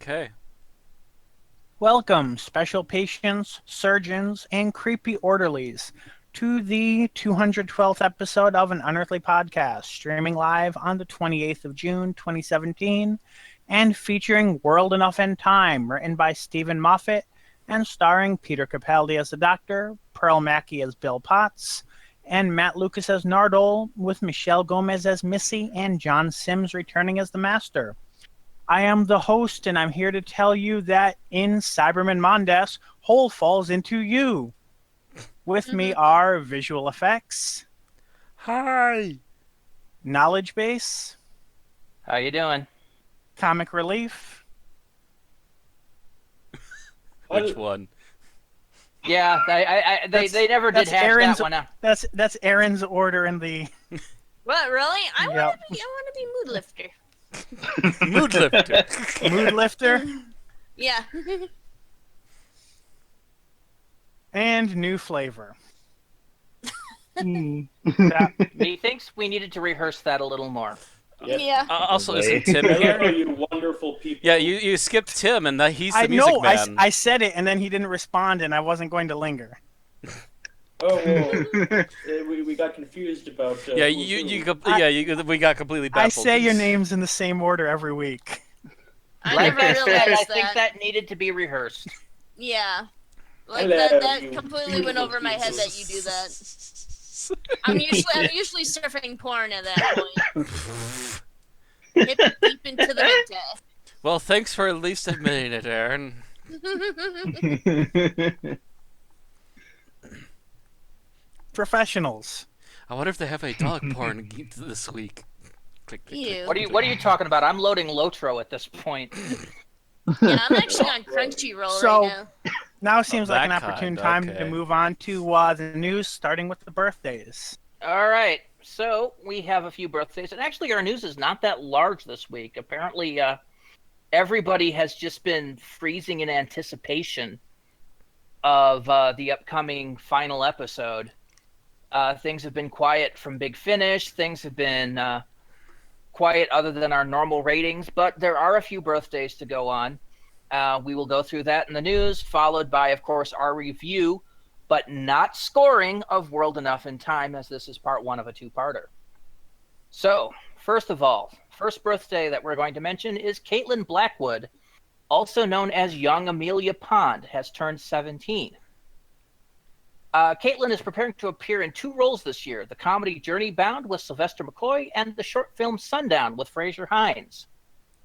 Okay. Welcome, special patients, surgeons, and creepy orderlies, to the 212th episode of an Unearthly Podcast, streaming live on the 28th of June, 2017, and featuring World Enough and Time, written by Stephen Moffat, and starring Peter Capaldi as the Doctor, Pearl Mackie as Bill Potts, and Matt Lucas as Nardole, with Michelle Gomez as Missy, and John Sims returning as the Master. I am the host, and I'm here to tell you that in Cybermen Mondas, Hole falls into you. With me are visual effects, Hi. knowledge base, How you doing? comic relief, Which one? Yeah, they never did that's hash Aaron's- that one out. that's Aaron's order in the. What, really? I Yep. want to be mood lifter. Mood lifter. Mood lifter Yeah. and new flavor. Methinks we needed to rehearse that a little more. Yep. Yeah. Also, isn't Tim Hello, here? you wonderful people. Yeah, you skipped Tim, and he's the I music know, man. I said it, and then he didn't respond, and I wasn't going to linger. Oh, whoa. we got confused about. Yeah, who's who. we got completely baffled. I say your names in the same order every week. I Like never I said, I realized think that. that needed to be rehersed. Yeah. Like Hello, that you completely went over my head that you do beautiful that. I'm usually surfing porn at that point. Hip deep into the midday. Well, thanks for at least admitting it, Aaron. Professionals. I wonder if they have a dog porn this week. Click, click, click. Ew. What are you talking about? I'm loading Lotro at this point. Yeah, I'm actually on Crunchyroll So- right now. Now seems like an that opportune kind, time okay. to move on to the news, starting with the birthdays. All right, so we have a few birthdays, and actually our news is not that large this week. Apparently, everybody has just been freezing in anticipation of the upcoming final episode. Things have been quiet from Big Finish. Things have been quiet other than our normal ratings, but there are a few birthdays to go on. We will go through that in the news, followed by, of course, our review, but not scoring of World Enough in Time, as this is part one of a two-parter. So, first of all, first birthday that we're going to mention is Caitlin Blackwood, also known as Young Amelia Pond, has turned 17. Caitlin is preparing to appear in two roles this year, the comedy Journey Bound with Sylvester McCoy and the short film Sundown with Fraser Hines.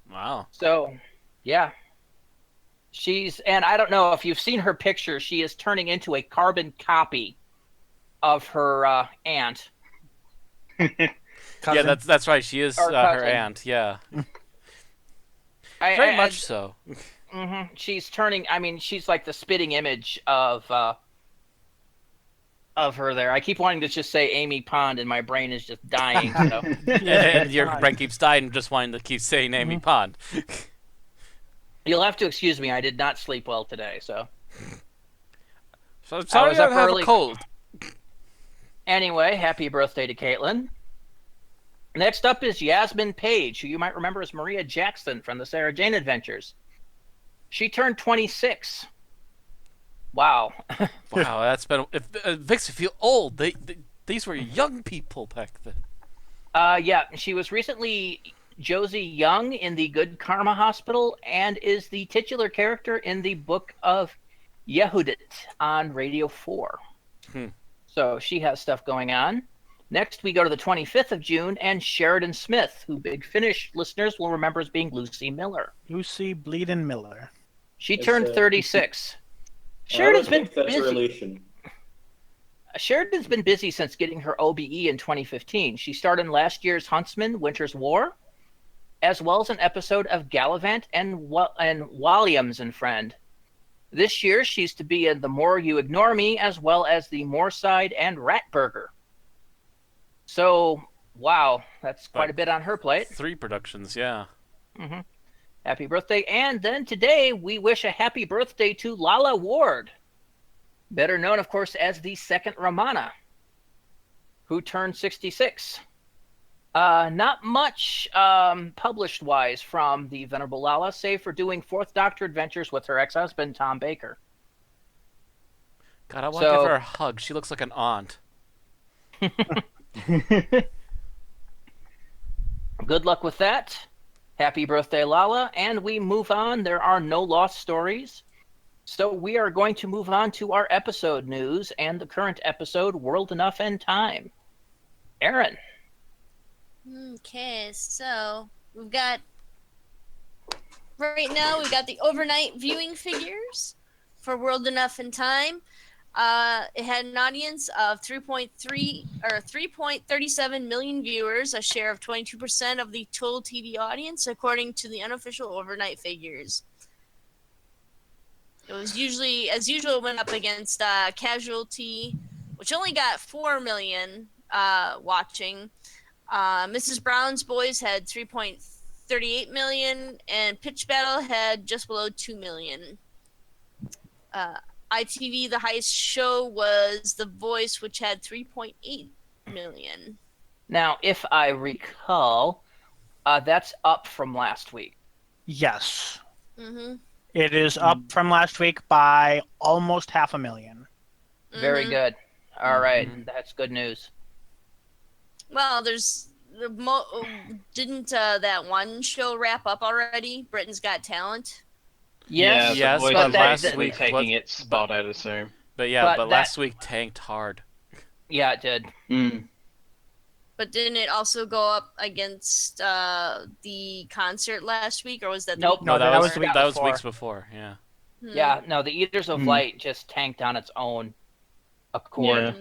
Wow. So, yeah. And I don't know if you've seen her picture, she is turning into a carbon copy of her aunt. Yeah, that's right. She is Or her cousin. aunt. Yeah, very much so. Mm-hmm. She's turning, she's like the spitting image of her there. I keep wanting to just say Amy Pond, and my brain is just dying. So. And your brain keeps dying, just wanting to keep saying Amy Pond. You'll have to excuse me. I did not sleep well today, so. So I'm sorry was I up have early. a cold. Anyway, happy birthday to Caitlin. Next up is Yasmin Page, who you might remember as Maria Jackson from the Sarah Jane Adventures. She turned 26. Wow. Wow, that's been. It makes you feel old. These were young people back then. Yeah, she was recently Josie Young in the Good Karma Hospital and is the titular character in the Book of Yehudit on Radio 4. So she has stuff going on. Next, we go to the 25th of June and Sheridan Smith, who Big Finish listeners will remember as being Lucy Miller. Lucy Bleedin' Miller. She It's, turned 36. I don't Sheridan's been think that's a busy. relation. Sheridan's been busy since getting her OBE in 2015. She starred in last year's Huntsman, Winter's War, as well as an episode of Gallivant and Walliams and Friend. This year, she's to be in The More You Ignore Me, as well as The Moorside and Ratburger. So, wow, that's quite a bit on her plate. 3 productions, yeah. Mm-hmm. Happy birthday. And then today, we wish a happy birthday to Lala Ward, better known, of course, as the second Ramana, who turned 66. Not much published-wise from the Venerable Lala, save for doing Fourth Doctor adventures with her ex-husband, Tom Baker. God, I want to give her a hug. She looks like an aunt. Good luck with that. Happy birthday, Lala. And we move on. There are no lost stories. So we are going to move on to our episode news and the current episode, World Enough and Time. Aaron. Okay, so we've got right now we've got the overnight viewing figures for World Enough in Time. It had an audience of 3.37 million viewers, a share of 22% of the total TV audience, according to the unofficial overnight figures. It was usually, as usual, went up against Casualty, which only got 4 million watching. Mrs. Brown's Boys had 3.38 million, and Pitch Battle had just below 2 million. ITV, the highest show, was The Voice, which had 3.8 million. Now, if I recall, that's up from last week. Yes. Mm-hmm. It is up from last week by almost 500,000. Very good. All right, that's good news. Well, there's didn't that one show wrap up already? Britain's Got Talent. Yes, yes, Voice but is last basically week taking its spot, I'd assume. But But last week tanked hard. Yeah, it did. But didn't it also go up against the concert last week, or was that? Nope. No, that was week that was before. weeks before. Yeah. Yeah, no, the Eaters of Light just tanked on its own accord. Yeah.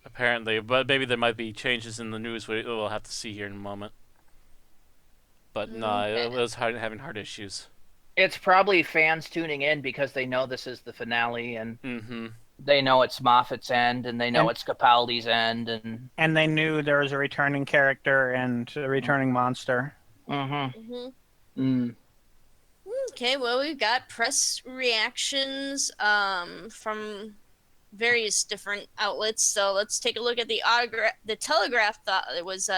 Apparently, but maybe there might be changes in the news. We'll have to see here in a moment. But no, it was having hard issues. It's probably fans tuning in because they know this is the finale, and Mm-hmm. they know it's Moffat's end, and they know it's Capaldi's end, And they knew there was a returning character and a returning monster. Okay, well, we've got press reactions from various different outlets. So let's take a look at the Telegraph. Thought it was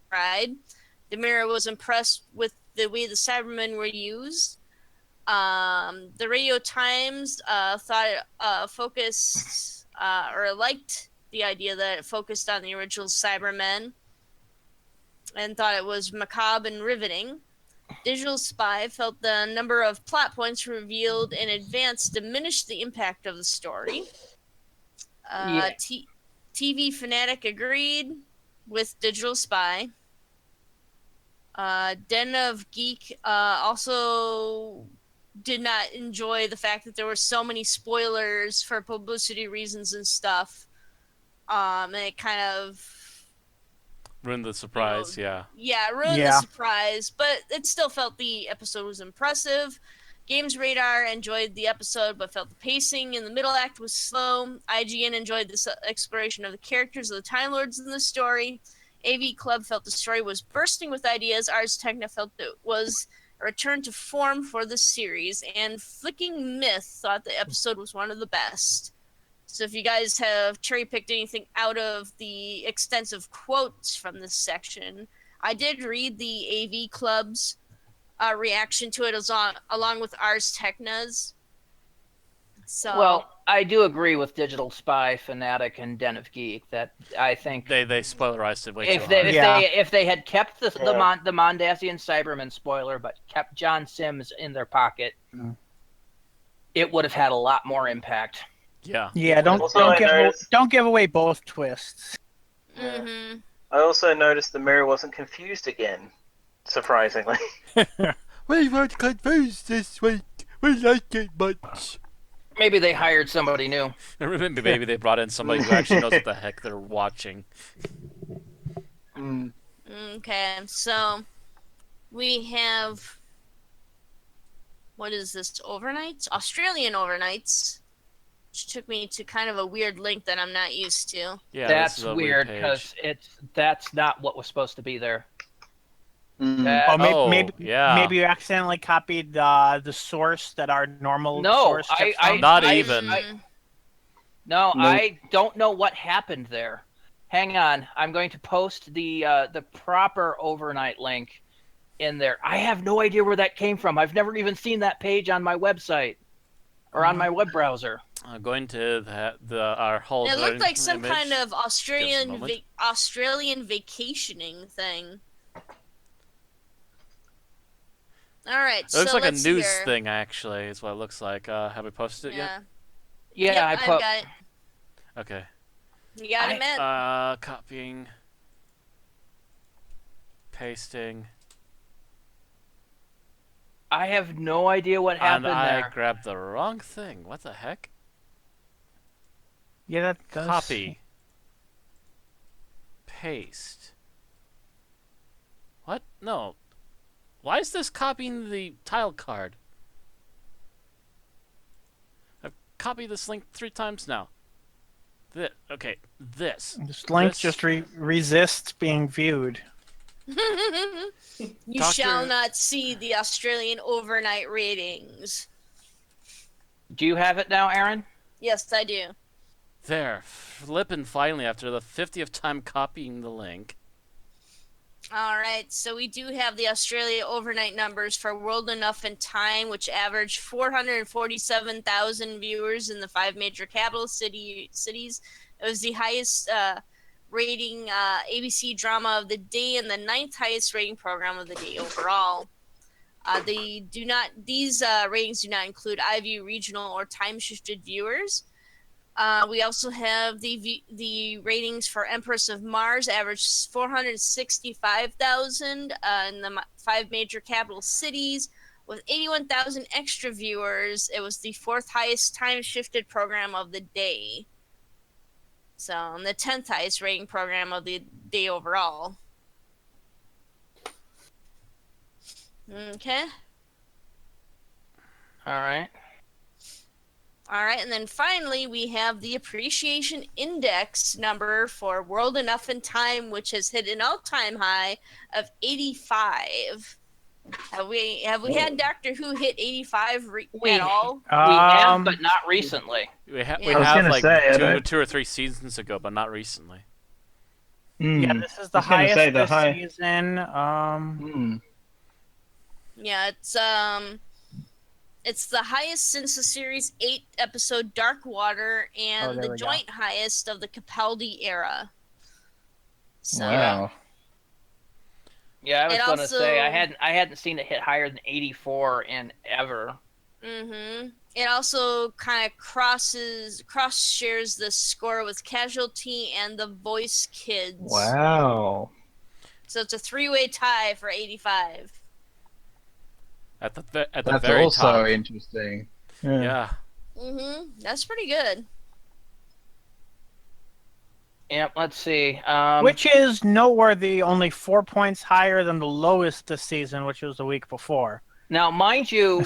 tried. The Mirror was impressed with the way the Cybermen were used. The Radio Times thought it focused or liked the idea that it focused on the original Cybermen and thought it was macabre and riveting. Digital Spy felt the number of plot points revealed in advance diminished the impact of the story. TV Fanatic agreed with Digital Spy. Den of Geek also did not enjoy the fact that there were so many spoilers for publicity reasons and stuff. And it kind of Ruined the surprise, yeah. Yeah, ruined the surprise, but it still felt the episode was impressive. Games Radar enjoyed the episode, but felt the pacing in the middle act was slow. IGN enjoyed this exploration of the characters of the Time Lords in the story. AV Club felt the story was bursting with ideas. Ars Technica felt it was a return to form for the series. And Flicking Myth thought the episode was one of the best. So if you guys have cherry-picked anything out of the extensive quotes from this section, I did read the AV Club's reaction to it along with Ars Techna's. So, well, I do agree with Digital Spy, Fanatic, and Den of Geek that I think they spoilerized it way too hard. If they had kept the Mondasian Cybermen spoiler, but kept John Sims in their pocket, it would have had a lot more impact. Yeah. Yeah, don't give away both twists. Mm-hmm. I also noticed the mirror wasn't confused again, surprisingly. We weren't confused this week. We like it much. Maybe they hired somebody new. Maybe they brought in somebody who actually knows what the heck they're watching. Okay, so we have, what is this, overnights? Australian overnights, which took me to kind of a weird link that I'm not used to. Yeah, that's weird because that's not what was supposed to be there. Maybe you accidentally copied the source that our normal source took from. I don't know what happened there. Hang on. I'm going to post the proper overnight link in there. I have no idea where that came from. I've never even seen that page on my website or on my web browser. Going to our whole. It looked like some image. kind of Just a moment. Australian vacationing thing. All right, It looks so like a let's news hear. thing, actually, is what it looks like. Have we posted it yet? Yeah, Yep, I I've put. got it. Okay. You got it, Matt? Copying. Pasting. I have no idea what happened And I there. grabbed the wrong thing. What the heck? Yeah, that does. Copy. Paste. What? No. Why is this copying the tile card? I've copied this link 3 times now. Okay, this. This link This- just resists being viewed. You Doctor- shall not see the Australian overnight ratings. Do you have it now, Aaron? Yes, I do. There. Flippin' finally after the 50th time copying the link. All right, so we do have the Australia overnight numbers for World Enough in Time, which averaged 447,000 viewers in the 5 major capital cities. It was the highest rating ABC drama of the day and the 9th highest rating program of the day overall. These ratings do not include iView regional or time-shifted viewers. We also have the ratings for Empress of Mars, averaged 465,000 in the 5 major capital cities, with 81,000 extra viewers. It was the 4th highest time-shifted program of the day. So, and the 10th highest rating program of the day overall. Okay. All right. All right, and then finally we have the appreciation index number for World Enough in Time, which has hit an all-time high of 85. Have we had Doctor Who hit 85 at all? We have, but not recently. We Yeah. we I was have gonna like say, two or three seasons ago, but not recently. Yeah, this is the I was gonna highest say the this high- season. Yeah, it's the highest since the series 8 episode Dark Water and there the we go. joint highest of the Capaldi era. So Wow. Yeah, I was It going to say also- I hadn't seen it hit higher than 84 in ever. It also kind of cross shares the score with Casualty and The Voice Kids. Wow. So it's a 3-way tie for 85. At the That's very also top. interesting. Yeah. That's pretty good. Yep, let's see. Which is noteworthy, only 4 points higher than the lowest this season, which was the week before. Now, mind you,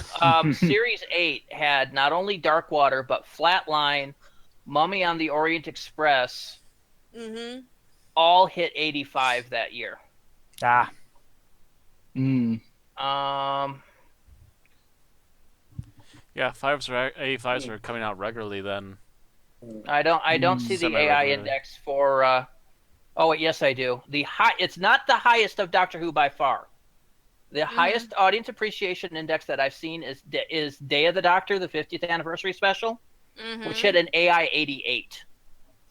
Series 8 had not only Darkwater, but Flatline, Mummy on the Orient Express, all hit 85 that year. Ah. Yeah, 85s are coming out regularly then. I don't see the AI Semi-regularly. index for. Oh, yes, I do. It's not the highest of Doctor Who by far. The highest audience appreciation index that I've seen is Day of the Doctor, the 50th anniversary special, which hit an AI 88.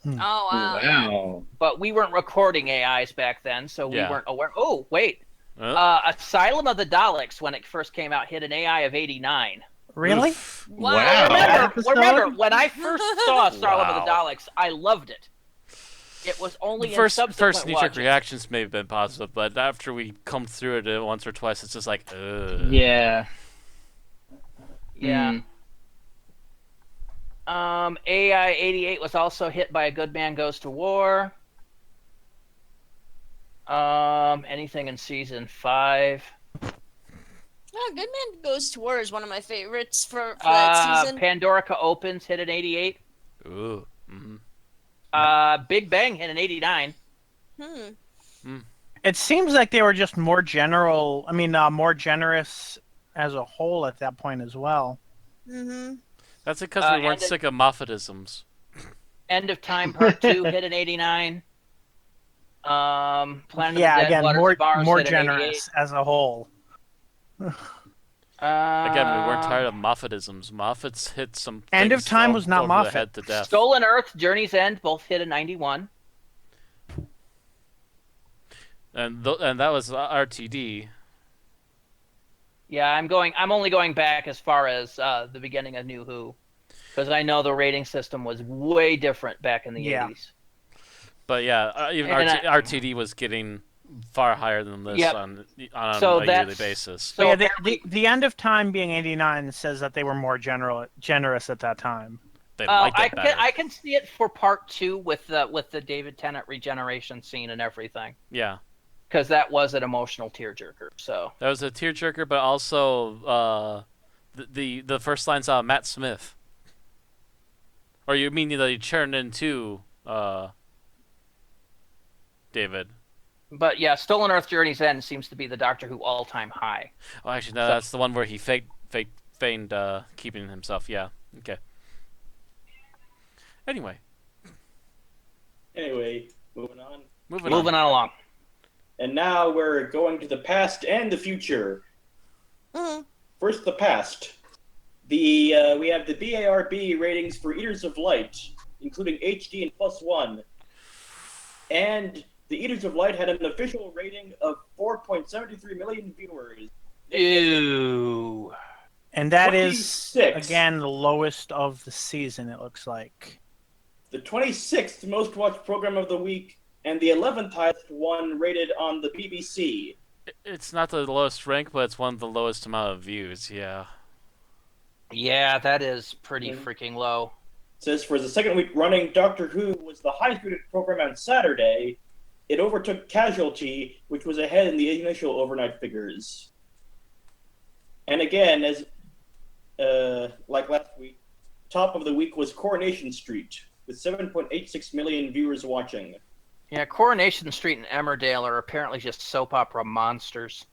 Oh, wow. Wow. But we weren't recording AIs back then, so we Yeah. weren't aware. Oh, wait. Asylum of the Daleks, when it first came out, hit an AI of 89. Really? Wow. Wow. Remember, when I first saw Asylum of the Wow. Daleks, I loved it. It was only in First subsequent knee-jerk watches. reactions may have been positive, but after we come through it once or twice, it's just like, ugh. Yeah. Yeah. AI 88 was also hit by A Good Man Goes to War. Anything in season 5. Oh, Good Man Goes to War is one of my favorites for that season. Pandorica Opens hit an 88. Ooh. Big Bang hit an 89. It seems like they were just more general. I mean, more generous as a whole at that point as well. That's because we weren't and sick of Moffatisms. End of Time Part 2 hit an 89. Planet of the Yeah, Dead, again, Waters of Mars more hit an 88. generous as a whole. Again, we weren't tired of Moffatisms. Moffat's hit some End of things Time was not over the Moffat. head to death. Stolen Earth, Journey's End both hit a 91. And that was RTD. Yeah, I'm only going back as far as the beginning of New Who, because I know the rating system was way different back in the 80s. But yeah, even RTD was getting far higher than this on a yearly basis. So yeah, the End of Time being 89 says that they were more generous at that time. They liked it better. I can see it for part 2 with the David Tennant regeneration scene and everything. Yeah. Because that was an emotional tearjerker. So that was a tearjerker, but also the first line's Matt Smith. Or you mean that he turned into David? But yeah, Stolen Earth, Journey's End seems to be the Doctor Who all-time high. Oh, actually, no, that's the one where he feigned keeping himself. Yeah. Okay. Anyway, moving on. Moving on along. And now we're going to the past and the future. First, the past. We have the BARB ratings for Eaters of Light, including HD and +1. And the Eaters of Light had an official rating of 4.73 million viewers. Ew. And that is, 26. again, the lowest of the season, it looks like. The 26th most watched program of the week, and the 11th highest one rated on the BBC. It's not the lowest rank, but it's one of the lowest amount of views, yeah. Yeah, that is pretty freaking low. It says for the second week running, Doctor Who was the highest rated program on Saturday. It overtook Casualty, which was ahead in the initial overnight figures. And again, as like last week, top of the week was Coronation Street, with 7.86 million viewers watching. Yeah, Coronation Street and Emmerdale are apparently just soap opera monsters.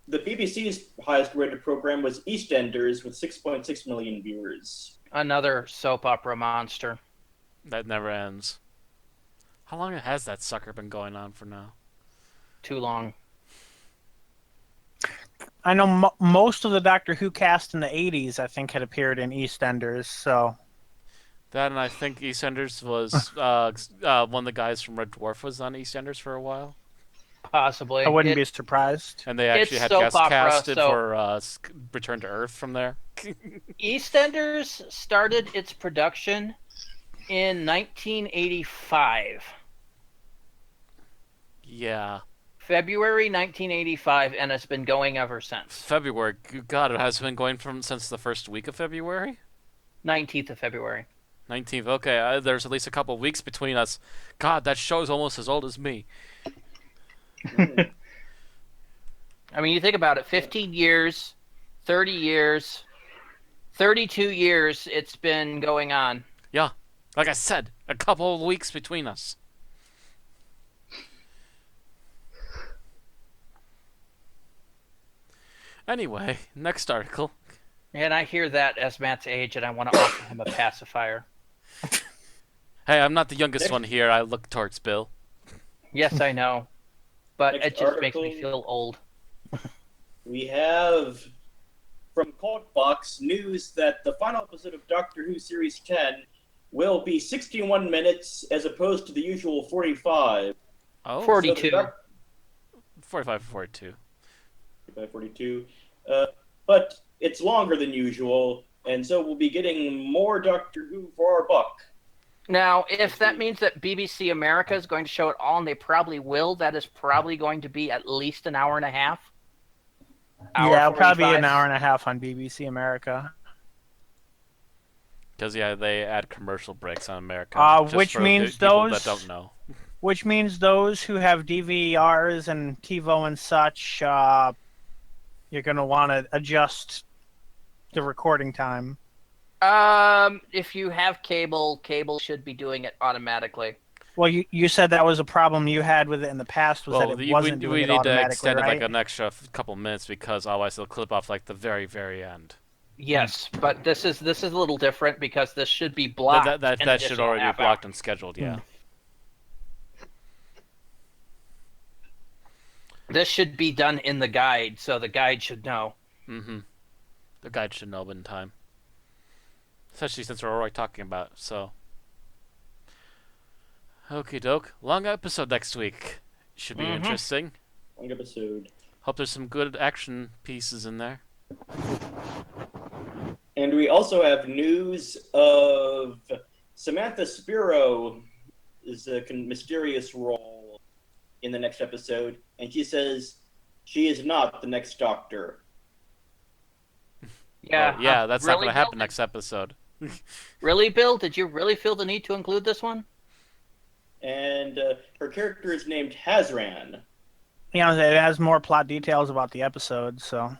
The BBC's highest rated program was EastEnders with 6.6 million viewers. Another soap opera monster. That never ends. How long has that sucker been going on for now? Too long. I know most of the Doctor Who cast in the 80s, I think, had appeared in EastEnders, so... That, and I think EastEnders was one of the guys from Red Dwarf was on EastEnders for a while. Possibly. I wouldn't be surprised. And they actually had guest casted for Return to Earth from there. EastEnders started its production in 1985. Yeah. February 1985, and it's been going ever since. February. God, it has been going since the first week of February? 19th of February. 19th. Okay, there's at least a couple of weeks between us. God, that show's almost as old as me. I mean, you think about it, 15 years, 30 years, 32 years it's been going on. Yeah, like I said, a couple of weeks between us. Anyway, next article. And I hear that as Matt's age, and I want to offer him a pacifier. Hey, I'm not the youngest one here. I look towards Bill. Yes, I know. But Next it just makes article. me feel old. We have from Cultbox news that the final episode of Doctor Who Series 10 will be 61 minutes as opposed to the usual 45. Oh, 42. 45 for 42. 42. But it's longer than usual, and so we'll be getting more Doctor Who for our buck. Now, if that means that BBC America is going to show it all, and they probably will, that is probably going to be at least an hour and a half. Yeah, it'll probably be 45. an hour and a half on BBC America. Because, yeah, they add commercial breaks on America. Which for means people those... that don't know. Which means those who have DVRs and TiVo and such, you're going to want to adjust the recording time. If you have cable should be doing it automatically. Well, you said that was a problem you had with it in the past, was that it wasn't doing it we need to automatically, extend right? it like an extra couple minutes because otherwise it'll clip off like the very, very end. Yes, but this is a little different because this should be blocked. That an should additional already be half blocked hour. and scheduled. Yeah. This should be done in the guide, so the guide should know. Mm-hmm. The guide should know in time. Especially since we're already talking about it, so. Okie doke. Long episode next week. Should be interesting. Long episode. Hope there's some good action pieces in there. And we also have news of Samantha Spiro is a mysterious role in the next episode, and she says she is not the next Doctor. Yeah, Yeah, that's not really, going to happen Bill? next episode. Really, Bill? Did you really feel the need to include this one? And her character is named Hazran. You know, it has more plot details about the episode, so.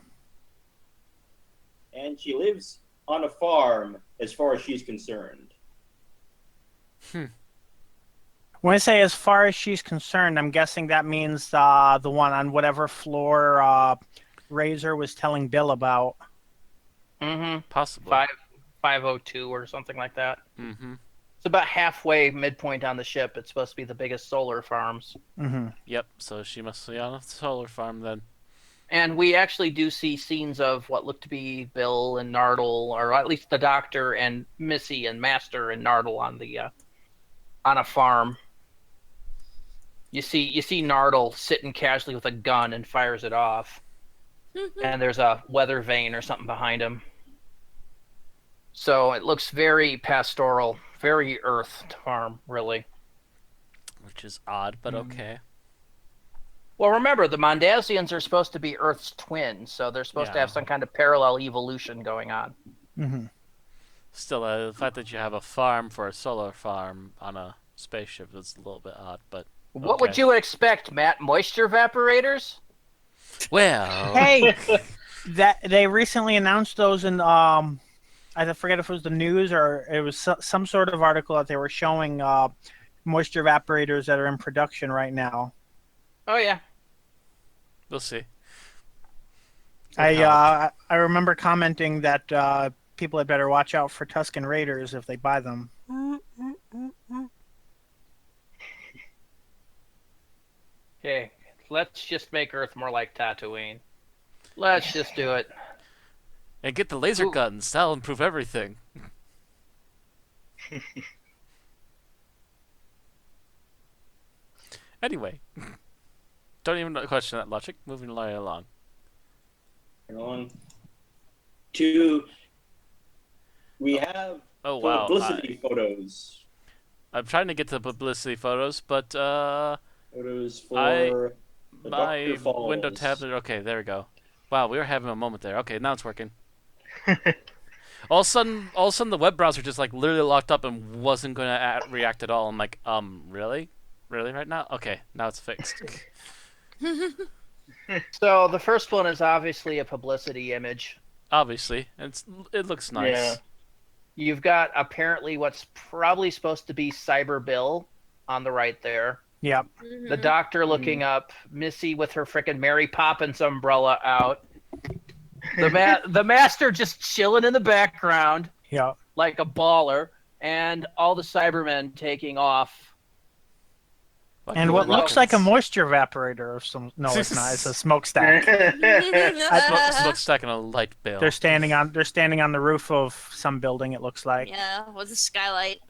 And she lives on a farm, as far as she's concerned. When I say as far as she's concerned, I'm guessing that means the one on whatever floor Razor was telling Bill about. Mm-hmm. Possibly. 502 or something like that. Mm-hmm. It's about halfway midpoint on the ship. It's supposed to be the biggest solar farms. Mm-hmm. Yep, so she must be on a solar farm then. And we actually do see scenes of what look to be Bill and Nardole, or at least the Doctor and Missy and Master and Nardole on a farm. You see Nardole sitting casually with a gun and fires it off. And there's a weather vane or something behind him. So it looks very pastoral, very Earth farm, really. Which is odd, but okay. Well, remember, the Mondasians are supposed to be Earth's twin, so they're supposed to Yeah. have some kind of parallel evolution going on. Mm-hmm. Still, the fact that you have a farm for a solar farm on a spaceship is a little bit odd, but What would you expect, Matt? Moisture evaporators? well, Hey, that they recently announced those in I forget if it was the news or it was some sort of article that they were showing moisture evaporators that are in production right now. Oh, yeah. we'll see. I remember commenting that people had better watch out for Tusken Raiders if they buy them. Okay, let's just make Earth more like Tatooine. Let's just do it. And get the laser Ooh. guns. That'll improve everything. Anyway, don't even question that logic. Moving right along. On to, we have Oh wow, publicity photos. I'm trying to get to the publicity photos, but Photos for the my Dr. Falls. window tablet. Okay, there we go. Wow, we were having a moment there. Okay, now it's working. all of a sudden, the web browser just like literally locked up and wasn't going to react at all. I'm like, really right now? Okay, now it's fixed. So the first one is obviously a publicity image. Obviously, it looks nice. Yeah. You've got apparently what's probably supposed to be Cyber Bill on the right there. Yep. The Doctor looking up, Missy with her frickin' Mary Poppins umbrella out. The Master just chilling in the background Yep. like a baller, and all the Cybermen taking off. And what looks like a moisture evaporator of some. No, it's not. It's a smokestack. smokestack and a light bill. They're standing on the roof of some building. It looks like. Yeah, with a skylight.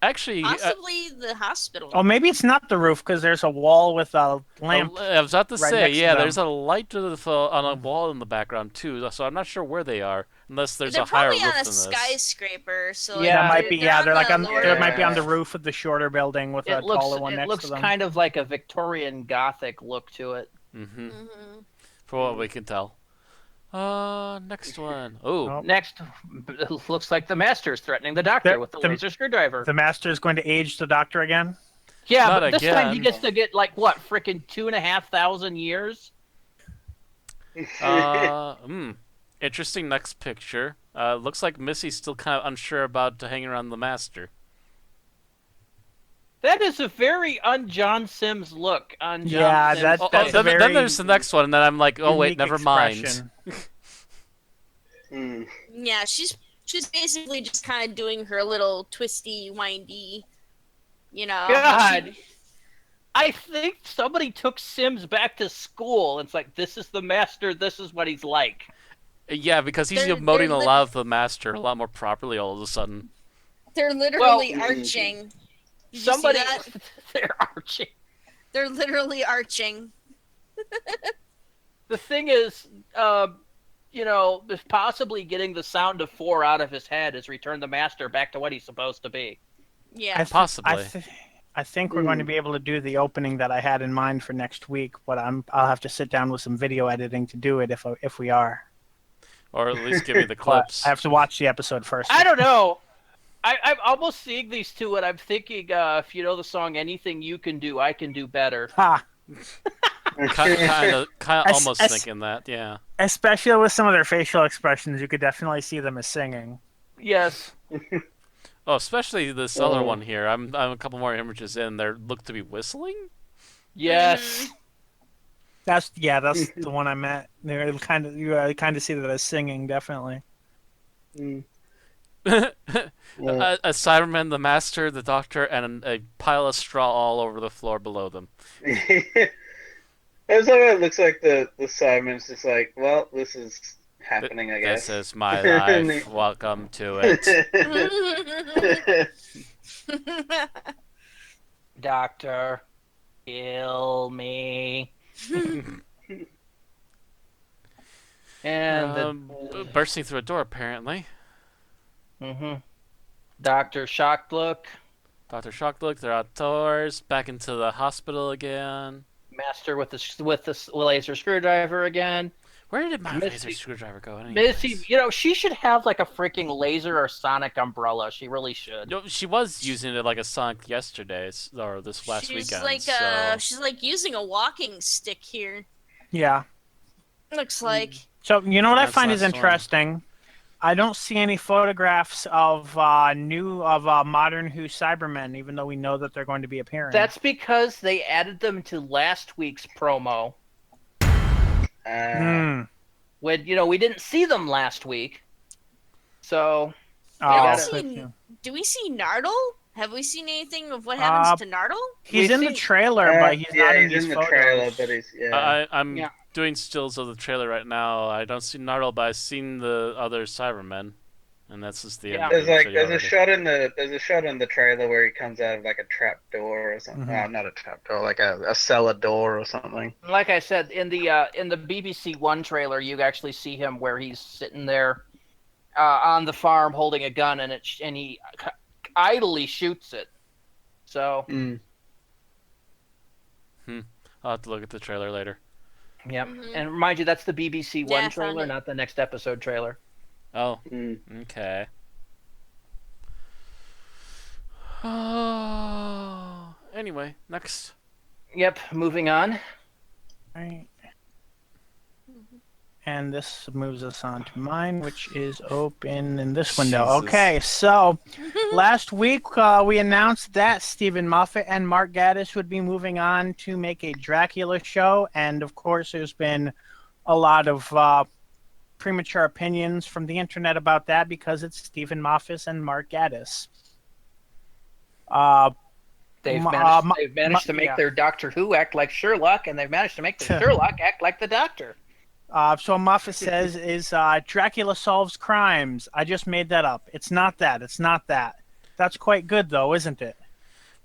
Actually, Possibly the hospital. Oh, maybe it's not the roof because there's a wall with a lamp. I was about to right say, next to yeah, them. there's a light on a wall in the background too. So I'm not sure where they are, unless there's They're a higher probably roof on a than this. skyscraper, so Yeah, That might be. Yeah, they're like on. the lower They might be on the Yeah. roof of the shorter building with a taller one It next looks to them. kind of like a Victorian Gothic look to it. Mm-hmm. Mhm. For what we can tell. Next one. Oh, Oh. Next, looks like the Master's threatening the Doctor The- with the the- laser screwdriver. The Master is going to age the Doctor again. Yeah, Not but this time he again. gets to get like what, frickin' 2,500 years? Interesting next picture. Looks like Missy's still kind of unsure about hanging around the Master. That is a very un-John Sims look on John Yeah, Sims' that- Oh, that's face. a then very there's the next one, and then I'm like, oh wait, Unique never mind. expression. Yeah, she's basically just kind of doing her little twisty, windy, God. I think somebody took Sims back to school. It's like, this is the master, this is what he's like. Yeah, because he's They're emoting a lit- lot of the master a lot more properly all of a sudden. They're literally Well, arching. Did you see Somebody, that? they're arching. They're literally arching. The thing is, if possibly getting the sound of 4 out of his head has returned the master back to what he's supposed to be. Yeah. Possibly. I think we're going to be able to do the opening that I had in mind for next week, but I'll have to sit down with some video editing to do it if we are. Or at least give me the But clips. I have to watch the episode first. I don't know. I'm almost seeing these two, and I'm thinking, if you know the song "Anything You Can Do, I Can Do Better." Ha! kind of almost as- thinking that, yeah. Especially with some of their facial expressions, you could definitely see them as singing. Yes. Oh, especially this other one here. I'm a couple more images in. They look to be whistling. Yes. That's the one I meant. You kind of see that as singing, definitely. A Cyberman, the Master, the Doctor, and a pile of straw all over the floor below them. That's what it looks like. The Cybermen's just like, well, this is happening, I guess. This is my life. Welcome to it. Doctor, kill me. And bursting through a door, apparently. Doctor shocked look. Dr. Shock look. They're outdoors. Back into the hospital again. Master with the laser screwdriver again. Where did my Missy- laser screwdriver go? Missy, she should have like a freaking laser or sonic umbrella. She really should. No, she was using it like a Sonic yesterday, or this last she's weekend. like so. she's like using a walking stick here. Yeah. Looks like. So you know what I That's find is last one. interesting? I don't see any photographs of modern Who Cybermen, even though we know that they're going to be appearing. That's because they added them to last week's promo. Hmm. When we didn't see them last week, so Oh, Do we see Nardle? Have we seen anything of what happens to Nardle? he's we in the see- trailer, but he's not in he's these in the photos. trailer, but he's I'm Yeah. doing stills of the trailer right now. I don't see Nardle, but I've seen the other Cybermen, and that's just the end. Yeah. of There's the like video there's a shot in the trailer where he comes out of like a trap door or something. Mhm. Not a trap door, like a cellar door or something. like I said in the BBC One trailer, you actually see him where he's sitting there on the farm holding a gun, and he idly shoots it. So I'll have to look at the trailer later. yep. Mhm. And remind you, that's the BBC Yeah, I One found trailer, it. not the next episode trailer. Oh, Mm. okay. Oh. Anyway, next. Yep. Moving on. Right. And this moves us on to mine, which is open in this window. Jesus. Okay, so last week we announced that Stephen Moffat and Mark Gatiss would be moving on to make a Dracula show, and of course there's been a lot of premature opinions from the internet about that because it's Stephen Moffat and Mark Gatiss. They've Ma- managed to make yeah. their Doctor Who act like Sherlock, and they've managed to make their Sherlock act like the Doctor. So Moffat says is Dracula solves crimes. I just made that up. It's not that. It's not that. That's quite good though, isn't it?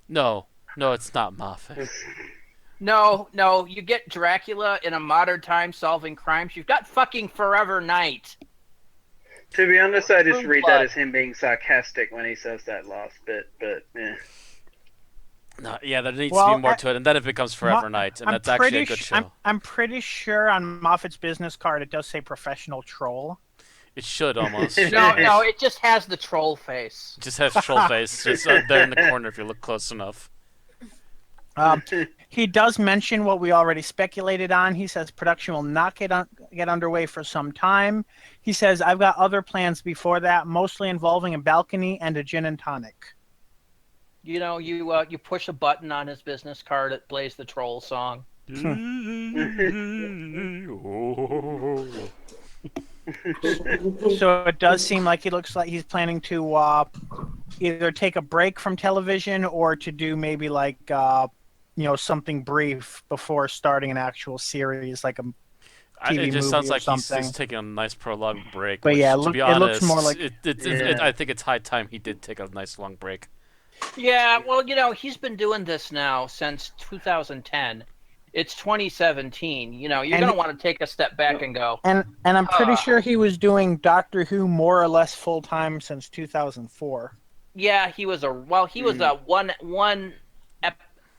No, it's not Moffat. No, you get Dracula in a modern time solving crimes. You've got fucking Forever Night. To be honest, I just True read blood. that as him being sarcastic when he says that last bit, but yeah. No, yeah, there needs to Well, be more to it, and then it becomes Forever Night, and that's actually a good show. I'm pretty sure on Moffat's business card it does say professional troll. It should almost. No, it just has the troll face. It just has troll face, just there in the corner if you look close enough. He does mention what we already speculated on. He says production will not get underway for some time. He says, I've got other plans before that, mostly involving a balcony and a gin and tonic. You push a button on his business card, it plays the troll song. So it does seem like he looks like he's planning to either take a break from television or to do maybe like something brief before starting an actual series, like a TV It just movie sounds or like he's something. just taking a nice prolonged break. But Which, yeah, to be it looks honest, more like I think it's high time he did take a nice long break. Yeah, well, he's been doing this now since 2010. It's 2017. You're And going to want to take a step back and go. and I'm pretty Ah. sure he was doing Doctor Who more or less full time since 2004. Yeah, he was a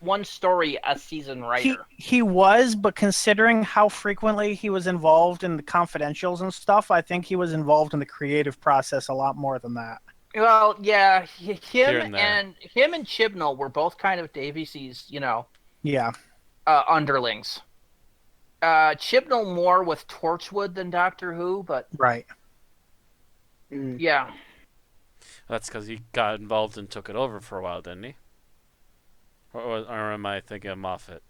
one story a season writer. He was, but considering how frequently he was involved in the confidentials and stuff, I think he was involved in the creative process a lot more than that. Well, yeah, Here and there. him and Chibnall were both kind of Davies's, Yeah. underlings. Chibnall more with Torchwood than Doctor Who, but Right. yeah. That's because he got involved and took it over for a while, didn't he? Or am I thinking of Moffat?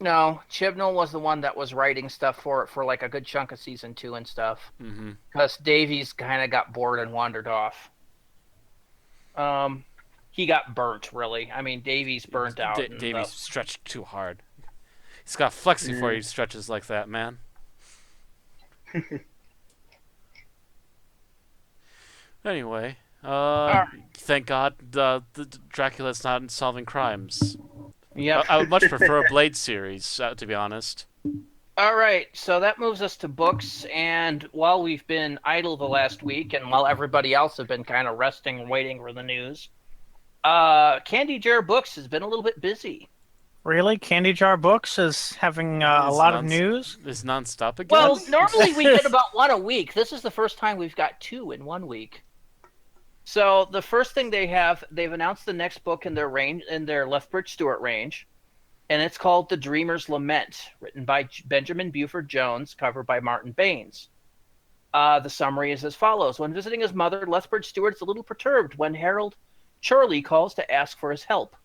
No, Chibnall was the one that was writing stuff for it for like a good chunk of season 2 and stuff. Mm-hmm. Because Davies kind of got bored and wandered off. He got burnt, really. I mean, Davies burnt out. Davies stretched too hard. He's got flex before he stretches like that, man. Anyway, thank God the Dracula's not solving crimes. Yeah. I would much prefer a Blade series, to be honest. All right, so that moves us to books, and while we've been idle the last week, and while everybody else have been kind of resting and waiting for the news, Candy Jar Books has been a little bit busy. Really? Candy Jar Books is having a lot of news? Is nonstop again? Well, normally we get about one a week. This is the first time we've got 2 in 1 week. So the first thing they've announced the next book in their Lethbridge Stewart range, and it's called The Dreamer's Lament, written by Benjamin Buford Jones, covered by Martin Baines. The summary is as follows. When visiting his mother, Lethbridge Stewart is a little perturbed when Harold Chorley calls to ask for his help.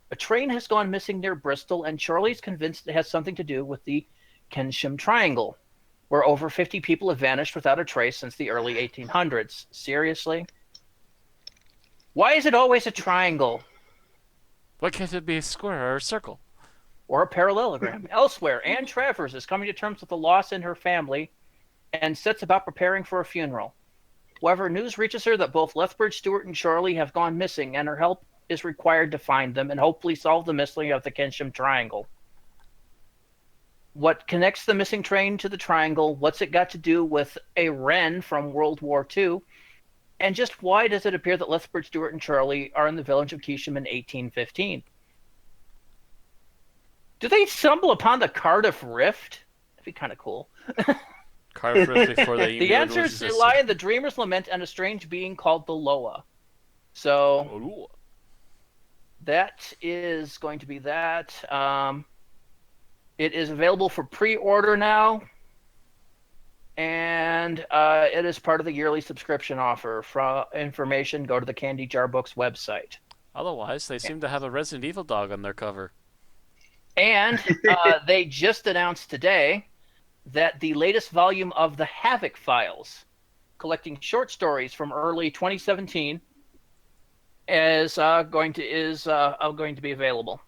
A train has gone missing near Bristol, and Chorley's convinced it has something to do with the Kensham Triangle, where over 50 people have vanished without a trace since the early 1800s. Seriously? Why is it always a triangle? Why can't it be a square or a circle? Or a parallelogram? Elsewhere, Anne Travers is coming to terms with the loss in her family and sets about preparing for a funeral. However, news reaches her that both Lethbridge Stewart and Chorley have gone missing, and her help is required to find them and hopefully solve the mystery of the Kensham Triangle. What connects the missing train to the triangle? What's it got to do with a wren from World War II? And just why does it appear that Lethbridge Stewart and Chorley are in the village of Keesham in 1815? Do they stumble upon the Cardiff Rift? That'd be kind of cool. Cardiff Rift before they The answers lie in the Dreamer's Lament and a strange being called the Loa. So that is going to be that. It is available for pre-order now, and it is part of the yearly subscription offer. For information, go to the Candy Jar Books website. Otherwise, they seem to have a Resident Evil dog on their cover. And they just announced today that the latest volume of the Havoc Files, collecting short stories from early 2017, is going to be available.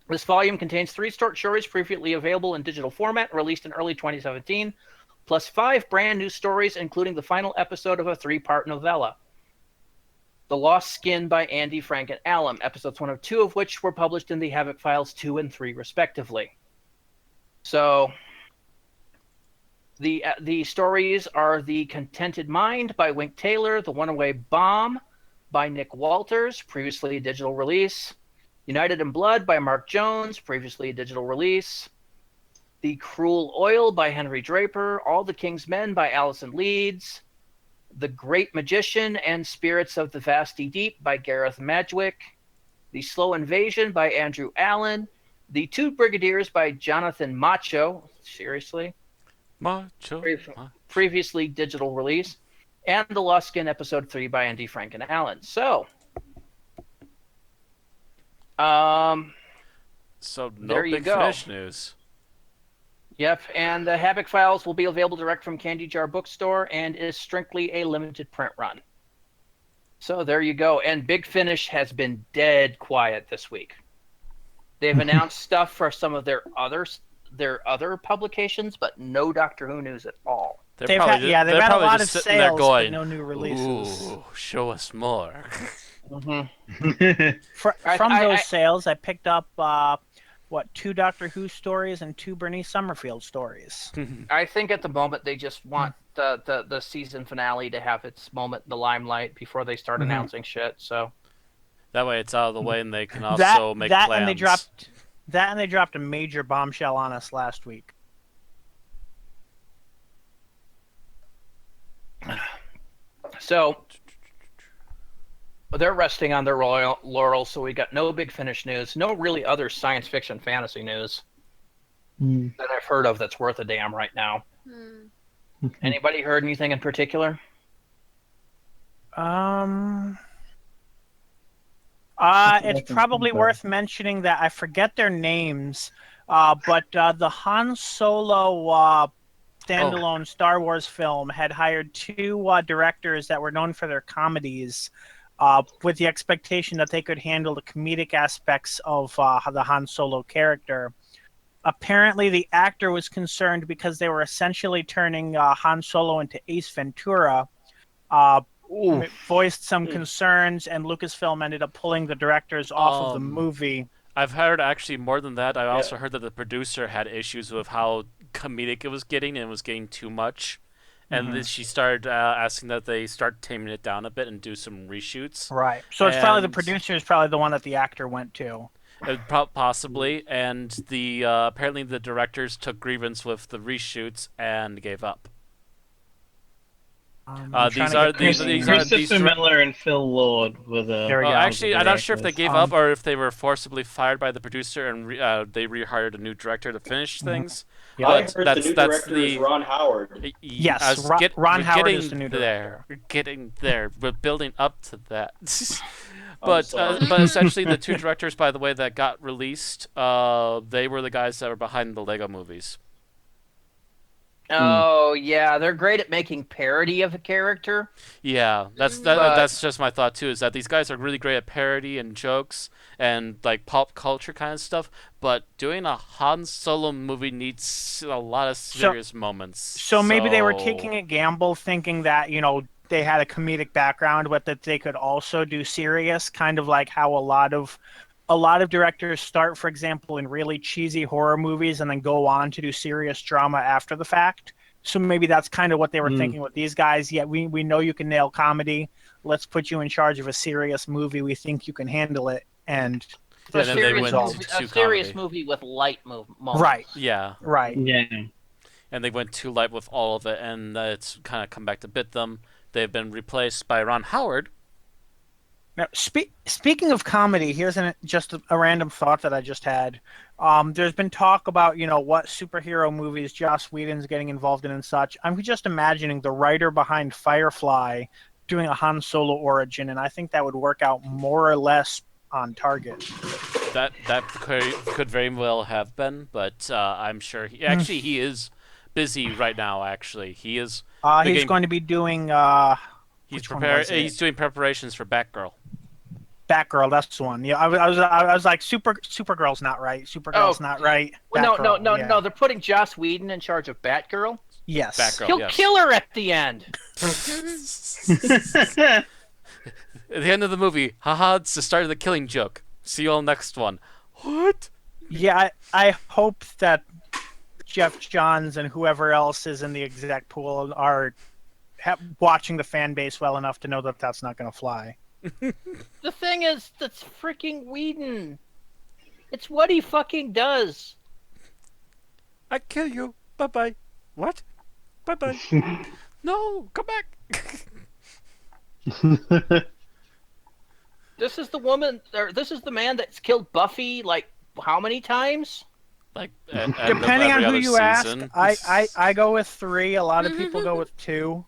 This volume contains 3 short stories previously available in digital format, released in early 2017, plus 5 brand new stories, including the final episode of a 3-part novella, The Lost Skin by Andy, Frank, and Allen, episodes 1 and 2 of which were published in the Havoc Files 2 and 3, respectively. So, the stories are The Contented Mind by Wink Taylor, The One-Away Bomb by Nick Walters, previously a digital release, United in Blood by Mark Jones, previously a digital release, The Cruel Oil by Henry Draper, All the King's Men by Allison Leeds, The Great Magician and Spirits of the Vasty Deep by Gareth Madgwick, The Slow Invasion by Andrew Allen, The Two Brigadiers by Jonathan Macho, seriously, Macho. previously digital release, and The Lost Skin Episode 3 by Andy, Frank, and Allen. So, no there you big go. Finish news. Yep, and the Havoc Files will be available direct from Candy Jar Bookstore and is strictly a limited print run. So there you go. And Big Finish has been dead quiet this week. They've announced stuff for some of their other publications, but no Doctor Who news at all. They've had a lot of sitting there sales, going, but no new releases. "Ooh, show us more." From those sales, I picked up 2 Doctor Who stories and 2 Bernice Summerfield stories. I think at the moment they just want the season finale to have its moment in the limelight before they start announcing shit. So that way it's out of the way, and they can also make plans. And they dropped a major bombshell on us last week. So they're resting on their laurels, so we got no Big Finish news, no really other science fiction fantasy news that I've heard of that's worth a damn right now. Anybody heard anything in particular? It's probably worth mentioning that I forget their names, but the Han Solo standalone Star Wars film had hired 2 directors that were known for their comedies, with the expectation that they could handle the comedic aspects of the Han Solo character. Apparently, the actor was concerned because they were essentially turning Han Solo into Ace Ventura. Voiced some concerns, and Lucasfilm ended up pulling the directors off of the movie. I've heard actually more than that. I also heard that the producer had issues with how comedic it was getting, and it was getting too much. And then she started asking that they start taming it down a bit and do some reshoots. Right. So it's probably the producer is probably the one that the actor went to. Possibly. And the apparently the directors took grievance with the reshoots and gave up. Christopher Miller and Phil Lord were the. Actually, I'm not sure if they gave up or if they were forcibly fired by the producer and they rehired a new director to finish things. Yeah, I heard the new director is Ron Howard. Yes, Ron Howard is the new director. We're getting there. We're building up to that. But essentially, the 2 directors, by the way, that got released, they were the guys that were behind the Lego movies. Oh yeah, they're great at making parody of a character. Yeah, that's just my thought too. Is that these guys are really great at parody and jokes and like pop culture kind of stuff, but doing a Han Solo movie needs a lot of serious moments. So maybe they were taking a gamble, thinking that they had a comedic background, but that they could also do serious, kind of like how a lot of directors start, for example, in really cheesy horror movies and then go on to do serious drama after the fact. So maybe that's kind of what they were thinking with these guys. Yeah, we know you can nail comedy. Let's put you in charge of a serious movie. We think you can handle it. And a serious movie with light moments. Right. Yeah. Right. Yeah. And they went too light with all of it, and it's kind of come back to bit them. They've been replaced by Ron Howard. Now, speaking of comedy, here's just a random thought that I just had. There's been talk about, what superhero movies Joss Whedon's getting involved in and such. I'm just imagining the writer behind Firefly doing a Han Solo origin, and I think that would work out more or less on target. That could very well have been, but I'm sure he is busy right now. Actually, he is. He's going to be doing. He's doing preparations for Batgirl. Batgirl, that's the one. Yeah, I was like, Supergirl's not right. Supergirl's not right. Well, Batgirl, no. They're putting Joss Whedon in charge of Batgirl. Yes, Batgirl, he'll kill her at the end. At the end of the movie, haha, it's the start of the Killing Joke. See you all next one. What? Yeah, I hope that Jeff Johns and whoever else is in the exec pool are watching the fan base well enough to know that that's not going to fly. The thing is, that's freaking Whedon. It's what he fucking does. I kill you. Bye-bye. What? Bye-bye. No, come back. This is the woman, or this is the man that's killed Buffy, like, how many times? Like, depending on who you ask, I go with 3. A lot of people go with 2.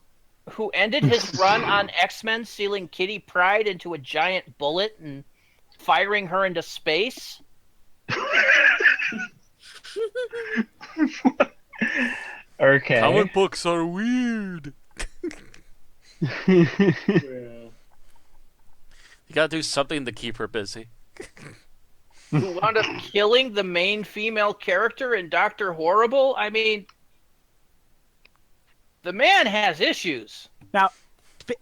Who ended his run on X-Men sealing Kitty Pryde into a giant bullet and firing her into space? Okay. Comic books are weird. Yeah. You gotta do something to keep her busy. Who wound up killing the main female character in Doctor Horrible? I mean, the man has issues. Now,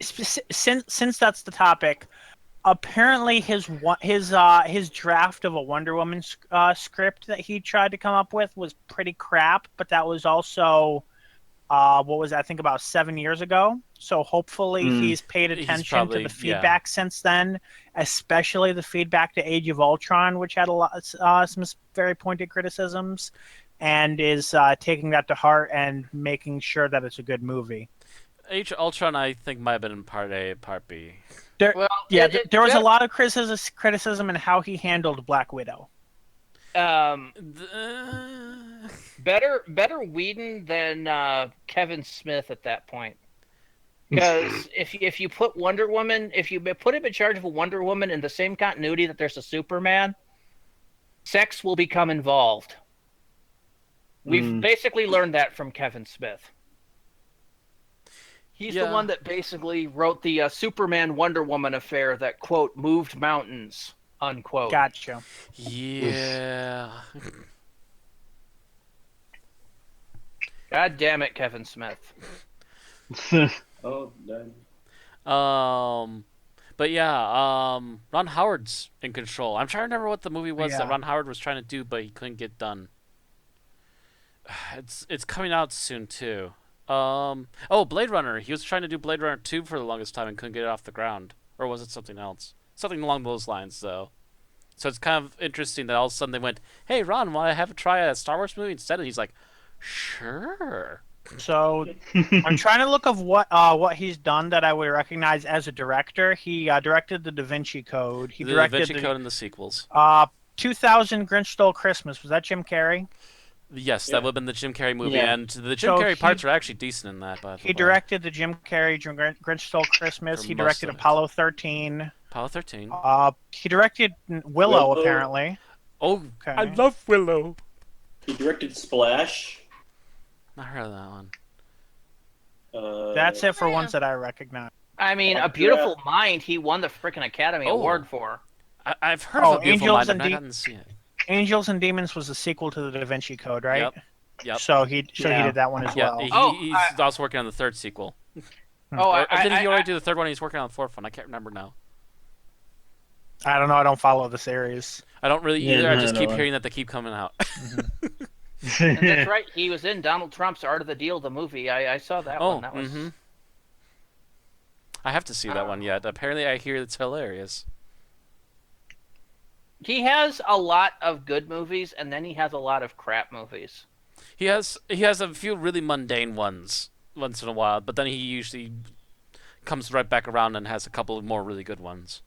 since that's the topic, apparently his draft of a Wonder Woman script that he tried to come up with was pretty crap, but that was also what was that, I think about 7 years ago. So hopefully he's paid attention to the feedback since then, especially the feedback to Age of Ultron, which had a lot some very pointed criticisms, and is taking that to heart and making sure that it's a good movie. Age of Ultron, I think, might have been in part A, part B. There, Well, there was a lot of criticism in how he handled Black Widow. Better Whedon than Kevin Smith at that point. Because if you put Wonder Woman, if you put him in charge of a Wonder Woman in the same continuity that there's a Superman, sex will become involved. We've basically learned that from Kevin Smith. He's the one that basically wrote the Superman Wonder Woman affair that, quote, moved mountains, unquote. Gotcha. Yeah. God damn it, Kevin Smith. Oh, done. But yeah, Ron Howard's in control. I'm trying to remember what the movie was that Ron Howard was trying to do, but he couldn't get done. It's coming out soon too. Blade Runner. He was trying to do Blade Runner 2 for the longest time and couldn't get it off the ground. Or was it something else? Something along those lines, though. So it's kind of interesting that all of a sudden they went, "Hey, Ron, want to have a try at a Star Wars movie instead?" And he's like, "Sure." So I'm trying to look of what he's done that I would recognize as a director. He directed the Da Vinci Code. He directed Da Vinci Code and the sequels. 2000 Grinch Stole Christmas. Was that Jim Carrey? Yes, that would have been the Jim Carrey movie, and the Jim So Carrey parts are actually decent in that. By the He way. directed the Jim Carrey Grinch Stole Christmas. For He most directed of it. Apollo 13. Apollo 13. He directed Willow, apparently. Oh, Okay. I love Willow. He directed Splash. Not heard of that one. That's it for ones that I recognize. I mean, A Beautiful Mind, he won the frickin' Academy Award for. I've heard of A Beautiful Angels Mind, and but I haven't seen it. Angels and Demons was the sequel to the Da Vinci Code, right? Yep. So he did that one as well. He's also working on the third sequel. Or did he already do the third one? He's working on the fourth one. I can't remember now. I don't know. I don't follow the series. I don't really either. I just keep hearing that they keep coming out. And that's right. He was in Donald Trump's Art of the Deal, the movie. I saw that one. That was... I have to see that one yet. Apparently, I hear it's hilarious. He has a lot of good movies, and then he has a lot of crap movies. He has a few really mundane ones once in a while, but then he usually comes right back around and has a couple of more really good ones.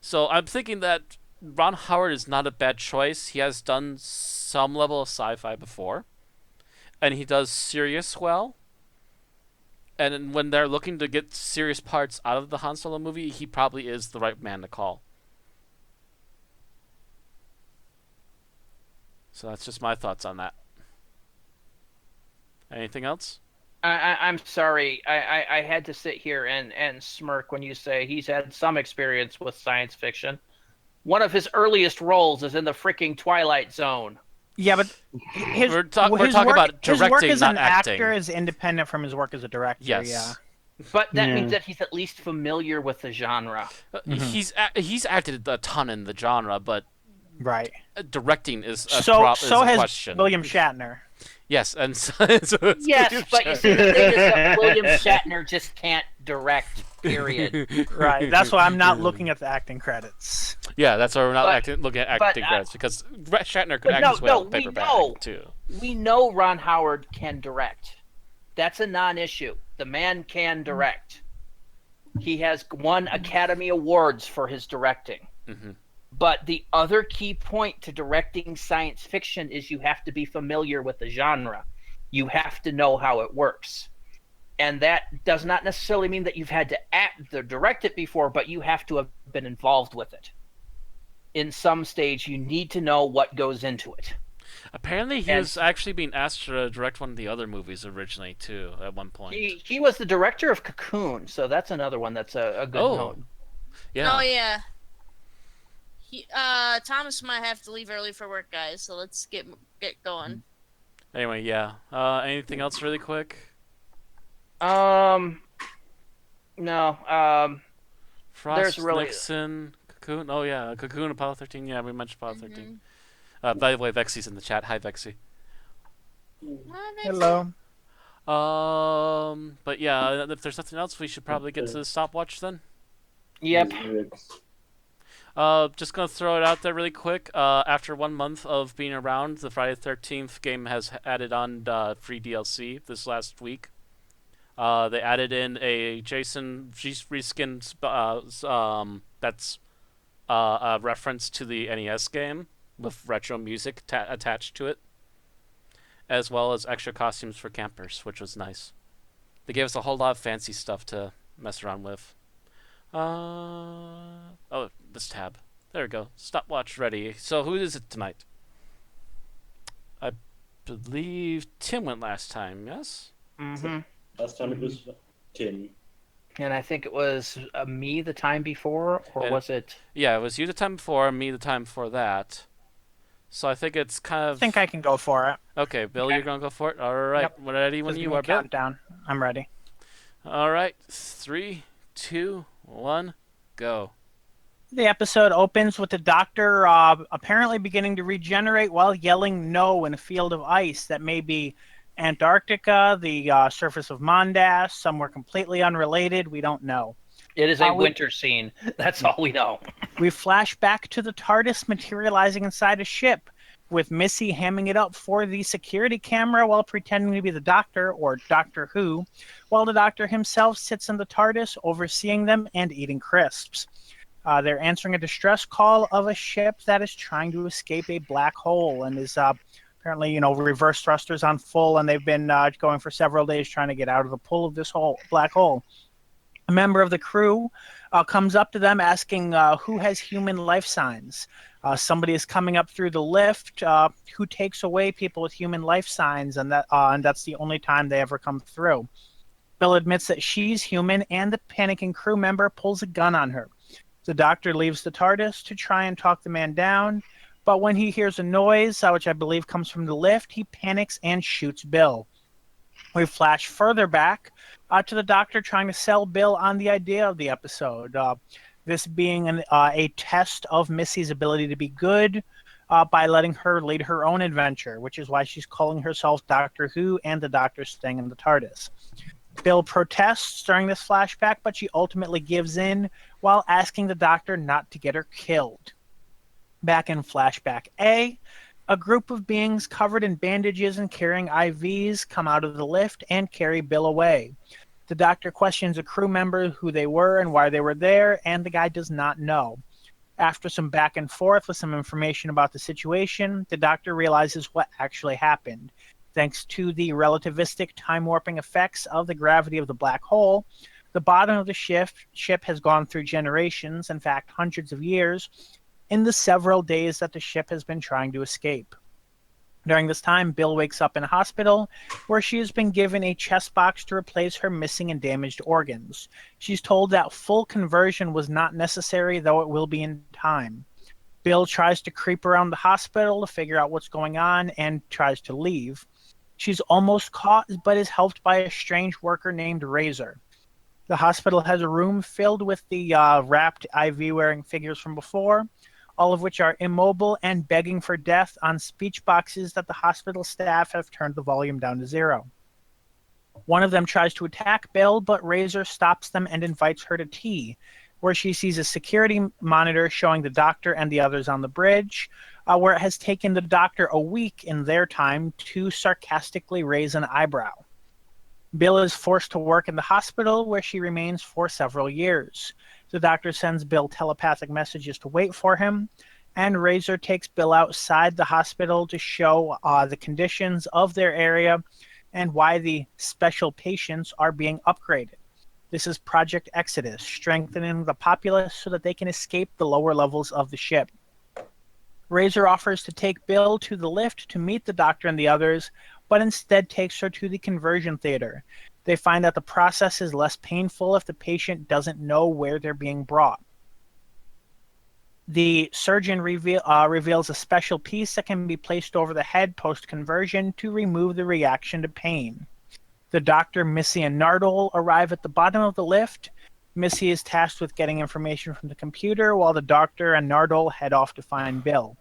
So I'm thinking that Ron Howard is not a bad choice. He has done some level of sci-fi before, and he does serious well. And when they're looking to get serious parts out of the Han Solo movie, he probably is the right man to call. So that's just my thoughts on that. Anything else? I'm sorry. I had to sit here and smirk when you say he's had some experience with science fiction. One of his earliest roles is in the freaking Twilight Zone. Yeah, but we're talking about directing, his work as not an acting. actor is independent from his work as a director. Yes. Yeah. But that means that he's at least familiar with the genre. He's acted a ton in the genre, but right. Directing is a so has question. William Shatner. Yes, and so it's Yes, but you see, the thing is that William Shatner just can't direct. Period. Right. That's why I'm not looking at the acting credits. Yeah, that's why we're not looking at acting credits, because Shatner could act his way out of paper bag too. We know Ron Howard can direct. That's a non-issue. The man can direct. He has won Academy Awards for his directing. Mm-hmm. But the other key point to directing science fiction is you have to be familiar with the genre. You have to know how it works. And that does not necessarily mean that you've had to act or direct it before, but you have to have been involved with it. In some stage, you need to know what goes into it. Apparently, he And- was actually being asked to direct one of the other movies originally too. At one point. He was the director of Cocoon, so that's another one that's a good Oh. note. Yeah. Oh yeah. Thomas might have to leave early for work, guys. So let's get going. Anyway, yeah. Anything else really quick? No. Frost, There's really- Nixon, Cocoon. Oh yeah, Cocoon, Apollo 13. Yeah, we mentioned Apollo 13. Mhm. By the way, Vexy's in the chat. Hi, Vexy. Hello. But yeah, if there's nothing else, we should probably get to the stopwatch then. Yep. Just gonna throw it out there really quick. After 1 month of being around, the Friday the 13th game has added on free DLC this last week. They added in a Jason reskin that's a reference to the NES game with retro music attached to it, as well as extra costumes for campers, which was nice. They gave us a whole lot of fancy stuff to mess around with. Oh, this tab. There we go. Stopwatch ready. So who is it tonight? I believe Tim went last time, yes? Mm-hmm. Last time it was Tim. And I think it was me the time before, or Yeah. was it? Yeah, it was you the time before, me the time before that. So I think it's kind of... I think I can go for it. Okay, Bill, Okay. you're going to go for it? All right. Yep. Ready when Just you give me a are, Bill? countdown. I'm ready. All right. 3, 2, 1, go. The episode opens with the doctor apparently beginning to regenerate while yelling no in a field of ice that may be Antarctica, the surface of Mondas, somewhere completely unrelated. We don't know. It is a we- winter scene. That's all we know. We flash back to the TARDIS materializing inside a ship, with Missy hamming it up for the security camera while pretending to be the Doctor, or Doctor Who, while the Doctor himself sits in the TARDIS overseeing them and eating crisps. They're answering a distress call of a ship that is trying to escape a black hole and is apparently, reverse thrusters on full, and they've been going for several days trying to get out of the pull of this black hole. A member of the crew comes up to them asking who has human life signs. Somebody is coming up through the lift who takes away people with human life signs, and that's the only time they ever come through. Bill admits that she's human, and the panicking crew member pulls a gun on her. The Doctor leaves the TARDIS to try and talk the man down, but when he hears a noise, which I believe comes from the lift, he panics and shoots Bill. We flash further back to the Doctor trying to sell Bill on the idea of the episode, this being a test of Missy's ability to be good by letting her lead her own adventure, which is why she's calling herself Doctor Who and the Doctor staying in the TARDIS. Bill protests during this flashback, but she ultimately gives in while asking the Doctor not to get her killed. Back in flashback A, a group of beings covered in bandages and carrying IVs come out of the lift and carry Bill away. The Doctor questions a crew member who they were and why they were there, and the guy does not know. After some back and forth with some information about the situation, the Doctor realizes what actually happened. Thanks to the relativistic time warping effects of the gravity of the black hole, the bottom of the ship has gone through generations, in fact hundreds of years, in the several days that the ship has been trying to escape. During this time, Bill wakes up in a hospital where she has been given a chest box to replace her missing and damaged organs. She's told that full conversion was not necessary, though it will be in time. Bill tries to creep around the hospital to figure out what's going on and tries to leave. She's almost caught, but is helped by a strange worker named Razor. The hospital has a room filled with the wrapped IV-wearing figures from before, all of which are immobile and begging for death on speech boxes that the hospital staff have turned the volume down to 0. One of them tries to attack Bill, but Razor stops them and invites her to tea, where she sees a security monitor showing the Doctor and the others on the bridge, where it has taken the Doctor a week in their time to sarcastically raise an eyebrow. Bill is forced to work in the hospital, where she remains for several years. The Doctor sends Bill telepathic messages to wait for him, and Razor takes Bill outside the hospital to show the conditions of their area and why the special patients are being upgraded. This is Project Exodus, strengthening the populace so that they can escape the lower levels of the ship. Razor offers to take Bill to the lift to meet the doctor and the others, but instead takes her to the conversion theater. They find that the process is less painful if the patient doesn't know where they're being brought. The surgeon reveals a special piece that can be placed over the head post-conversion to remove the reaction to pain. The doctor, Missy, and Nardole arrive at the bottom of the lift. Missy is tasked with getting information from the computer, while the doctor and Nardole head off to find Bill.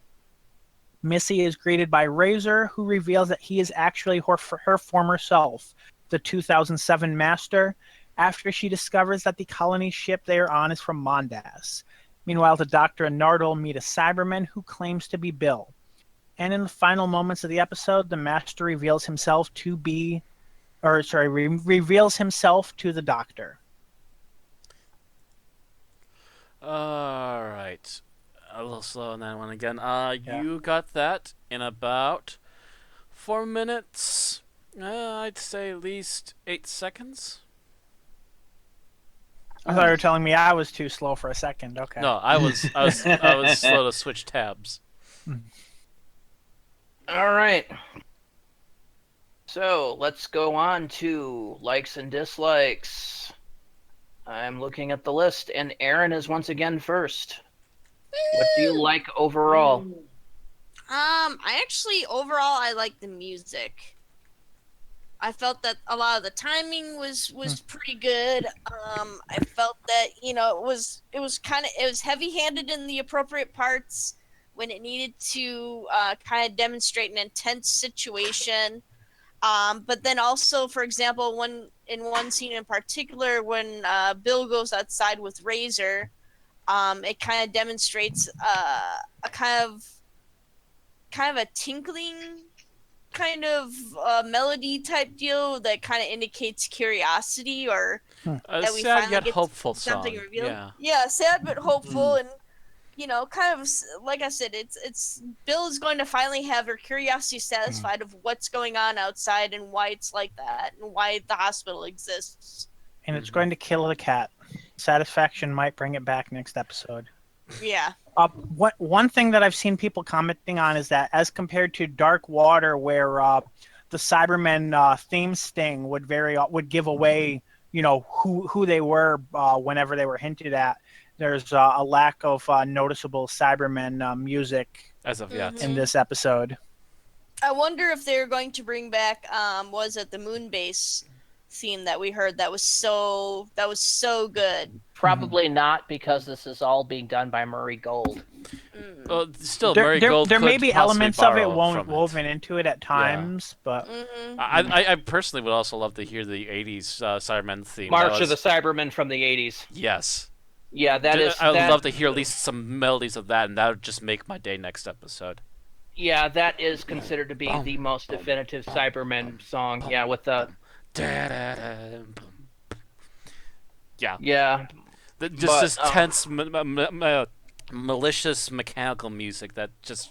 Missy is greeted by Razor, who reveals that he is actually her former self, the 2007 Master, after she discovers that the colony ship they are on is from Mondas. Meanwhile, the Doctor and Nardole meet a Cyberman who claims to be Bill. And in the final moments of the episode, the Master reveals himself to reveals himself to the Doctor. All right. A little slow on that one again. You got that in about 4 minutes. I'd say at least 8 seconds. I thought you were telling me I was too slow for a second. Okay. No, I was slow to switch tabs. All right. So let's go on to likes and dislikes. I'm looking at the list, and Aaron is once again first. What do you like overall? Overall I like the music. I felt that a lot of the timing was pretty good. I felt that it was heavy-handed in the appropriate parts when it needed to kind of demonstrate an intense situation. But then also, for example, in one scene in particular, when Bill goes outside with Razor, it kind of demonstrates a kind of a tinkling kind of melody type deal that kind of indicates curiosity or A that we sad finally yet get hopeful something song. revealed. Yeah. Sad but hopeful, and kind of like I said, it's Bill is going to finally have her curiosity satisfied of what's going on outside and why it's like that and why the hospital exists. And it's going to kill the cat. Satisfaction might bring it back next episode. Yeah. One thing that I've seen people commenting on is that as compared to Dark Water, where the Cybermen theme sting would give away, who they were whenever they were hinted at. There's a lack of noticeable Cybermen music As of yet. in this episode. I wonder if they're going to bring back was it the moon base theme that we heard that was so good. Probably not, because this is all being done by Murray Gold. Well, still, There, Murray there, Gold there could may be possibly elements of it borrow from woven into it at times, but I personally would also love to hear the 80s Cybermen theme. March of the Cybermen from the 80s. Yes. Yeah, I would love to hear at least some melodies of that, and that would just make my day next episode. Yeah, that is considered to be the most definitive Cybermen song. Yeah, with the... Yeah. Yeah. This tense, malicious mechanical music that just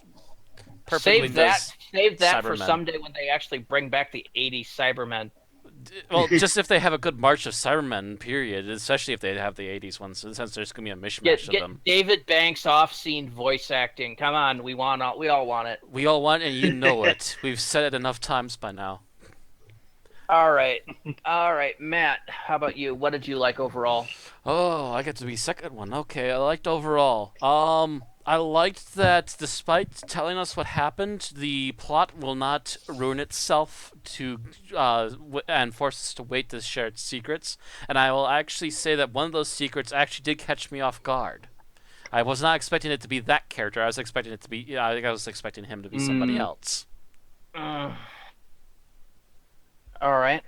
perfectly does Save that for Cybermen. someday when they actually bring back the 80s Cybermen. Well, just if they have a good march of Cybermen, period, especially if they have the 80s ones, since there's going to be a mishmash of Get them. David Banks off-scene voice acting. Come on, we all want it. We all want, and you know it. We've said it enough times by now. All right, Matt. How about you? What did you like overall? Oh, I get to be second one. Okay, I liked overall. I liked that despite telling us what happened, the plot will not ruin itself to and force us to wait to share its secrets. And I will actually say that one of those secrets actually did catch me off guard. I was not expecting it to be that character. I was expecting it to be. I think I was expecting him to be somebody else. All right.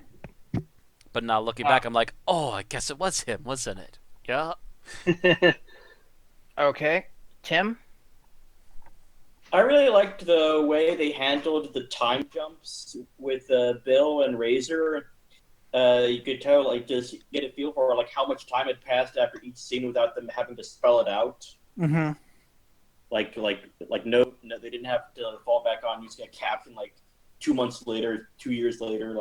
But now looking back, I'm like, oh, I guess it was him, wasn't it? Yeah. Okay. Tim? I really liked the way they handled the time jumps with Bill and Razor. You could tell, just get a feel for how much time had passed after each scene without them having to spell it out. mm-hmm. No, they didn't have to fall back on using a caption 2 months later, 2 years later.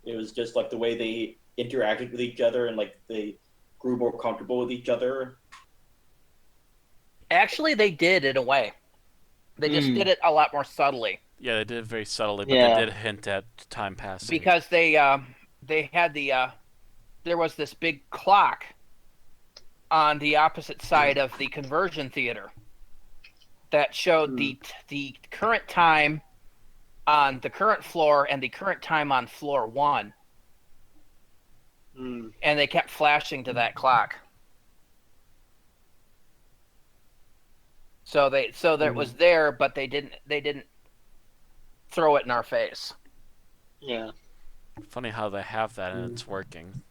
It was just the way they interacted with each other and they grew more comfortable with each other. Actually, they did in a way. They just did it a lot more subtly Yeah, they did it very subtly, but Yeah. they did hint at time passing. because they had there was this big clock on the opposite side of the conversion theater that showed the current time on the current floor and the current time on floor 1. Mm. And they kept flashing to that clock. So that it was there, but they didn't throw it in our face. Yeah. Funny how they have that and it's working.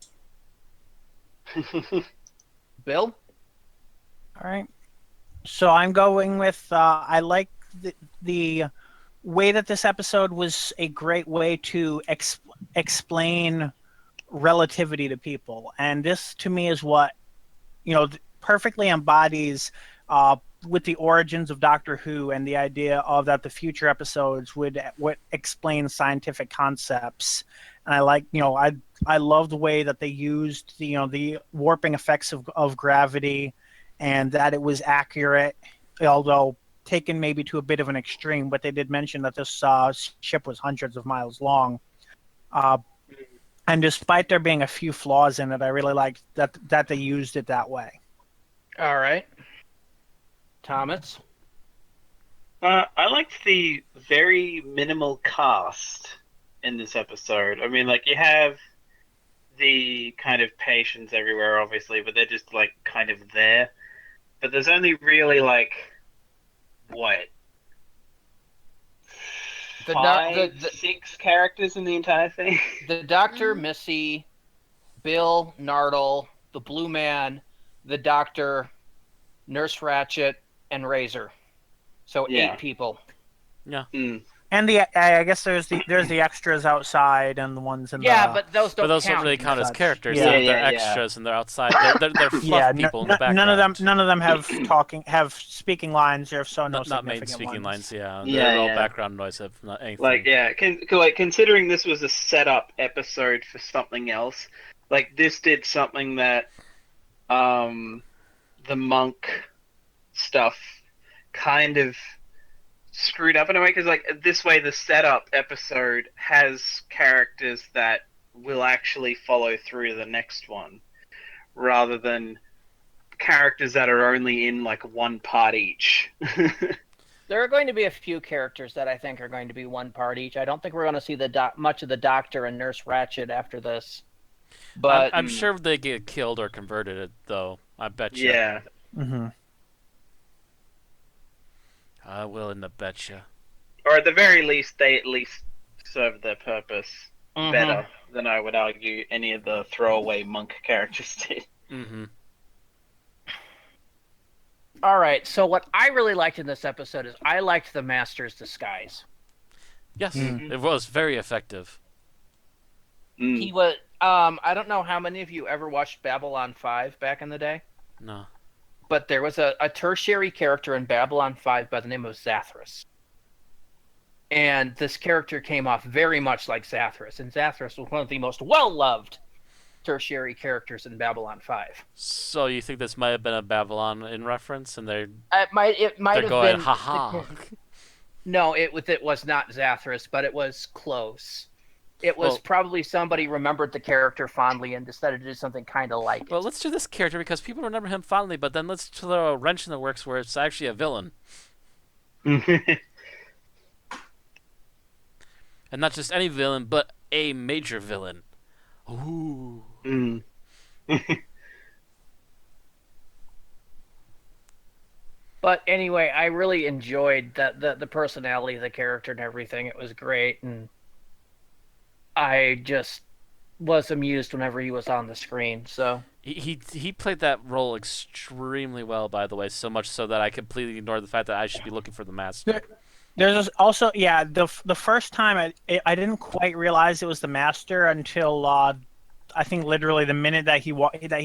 Bill? All right. So I'm going with I like the way that this episode was a great way to explain relativity to people, and this to me is what perfectly embodies with the origins of Doctor Who and the idea of that the future episodes would explain scientific concepts. And I like I love the way that they used the warping effects of gravity, and that it was accurate, although taken maybe to a bit of an extreme. But they did mention that this ship was hundreds of miles long. And despite there being a few flaws in it, I really liked that they used it that way. All right. Thomas? I liked the very minimal cast in this episode. I mean, like, you have the kind of patients everywhere, obviously, but they're just, like, kind of there. But there's only really, like, what? Six characters in the entire thing? The Doctor, Missy, Bill, Nardole, the Blue Man, the Doctor, Nurse Ratchet, and Razor. So 8 people. Yeah. Mm. And I guess there's the extras outside and the ones in Yeah, the but those don't But those count. don't really count as such. characters. Yeah. They're extras and they're outside. They're fluff yeah. people in the background. None of them have speaking lines. Or so no not main significant speaking lines. ones. Yeah, Yeah, they're all yeah. background noise. If not anything. Like, yeah, considering this was a setup episode for something else, like, this did something that the monk stuff kind of screwed up in a way, because, like, this way the setup episode has characters that will actually follow through the next one, rather than characters that are only in, like, one part each. There are going to be a few characters that I think are going to be one part each. I don't think we're going to see much of the Doctor and Nurse Ratchet after this. But I'm sure they get killed or converted, though. I bet you. Yeah. Mm-hmm. I will in the betcha. Or at the very least, they at least serve their purpose Mhm. better than I would argue any of the throwaway monk characters did. Mm-hmm. all right, so what I really liked in this episode is I liked the Master's disguise. Yes, Mhm. it was very effective. Mm. He was I don't know how many of you ever watched Babylon 5 back in the day, No. but there was a tertiary character in Babylon 5 by the name of Zathras. And this character came off very much like Zathras, and Zathras was one of the most well-loved tertiary characters in Babylon 5. So you think this might have been a Babylon in reference, and they're It might have going, been haha. No, it was not Zathras, but it was close. It was Well- probably somebody remembered the character fondly and decided to do something kind of like it. Well, let's do this character because people remember him fondly, but then let's throw a wrench in the works where it's actually a villain. And not just any villain, but a major villain. Ooh. Mm. But anyway, I really enjoyed the personality of the character and everything. It was great, and I just was amused whenever he was on the screen. So He played that role extremely well, by the way, so much so that I completely ignored the fact that I should be looking for the master. There's also the first time I didn't quite realize it was the Master until I think literally the minute that he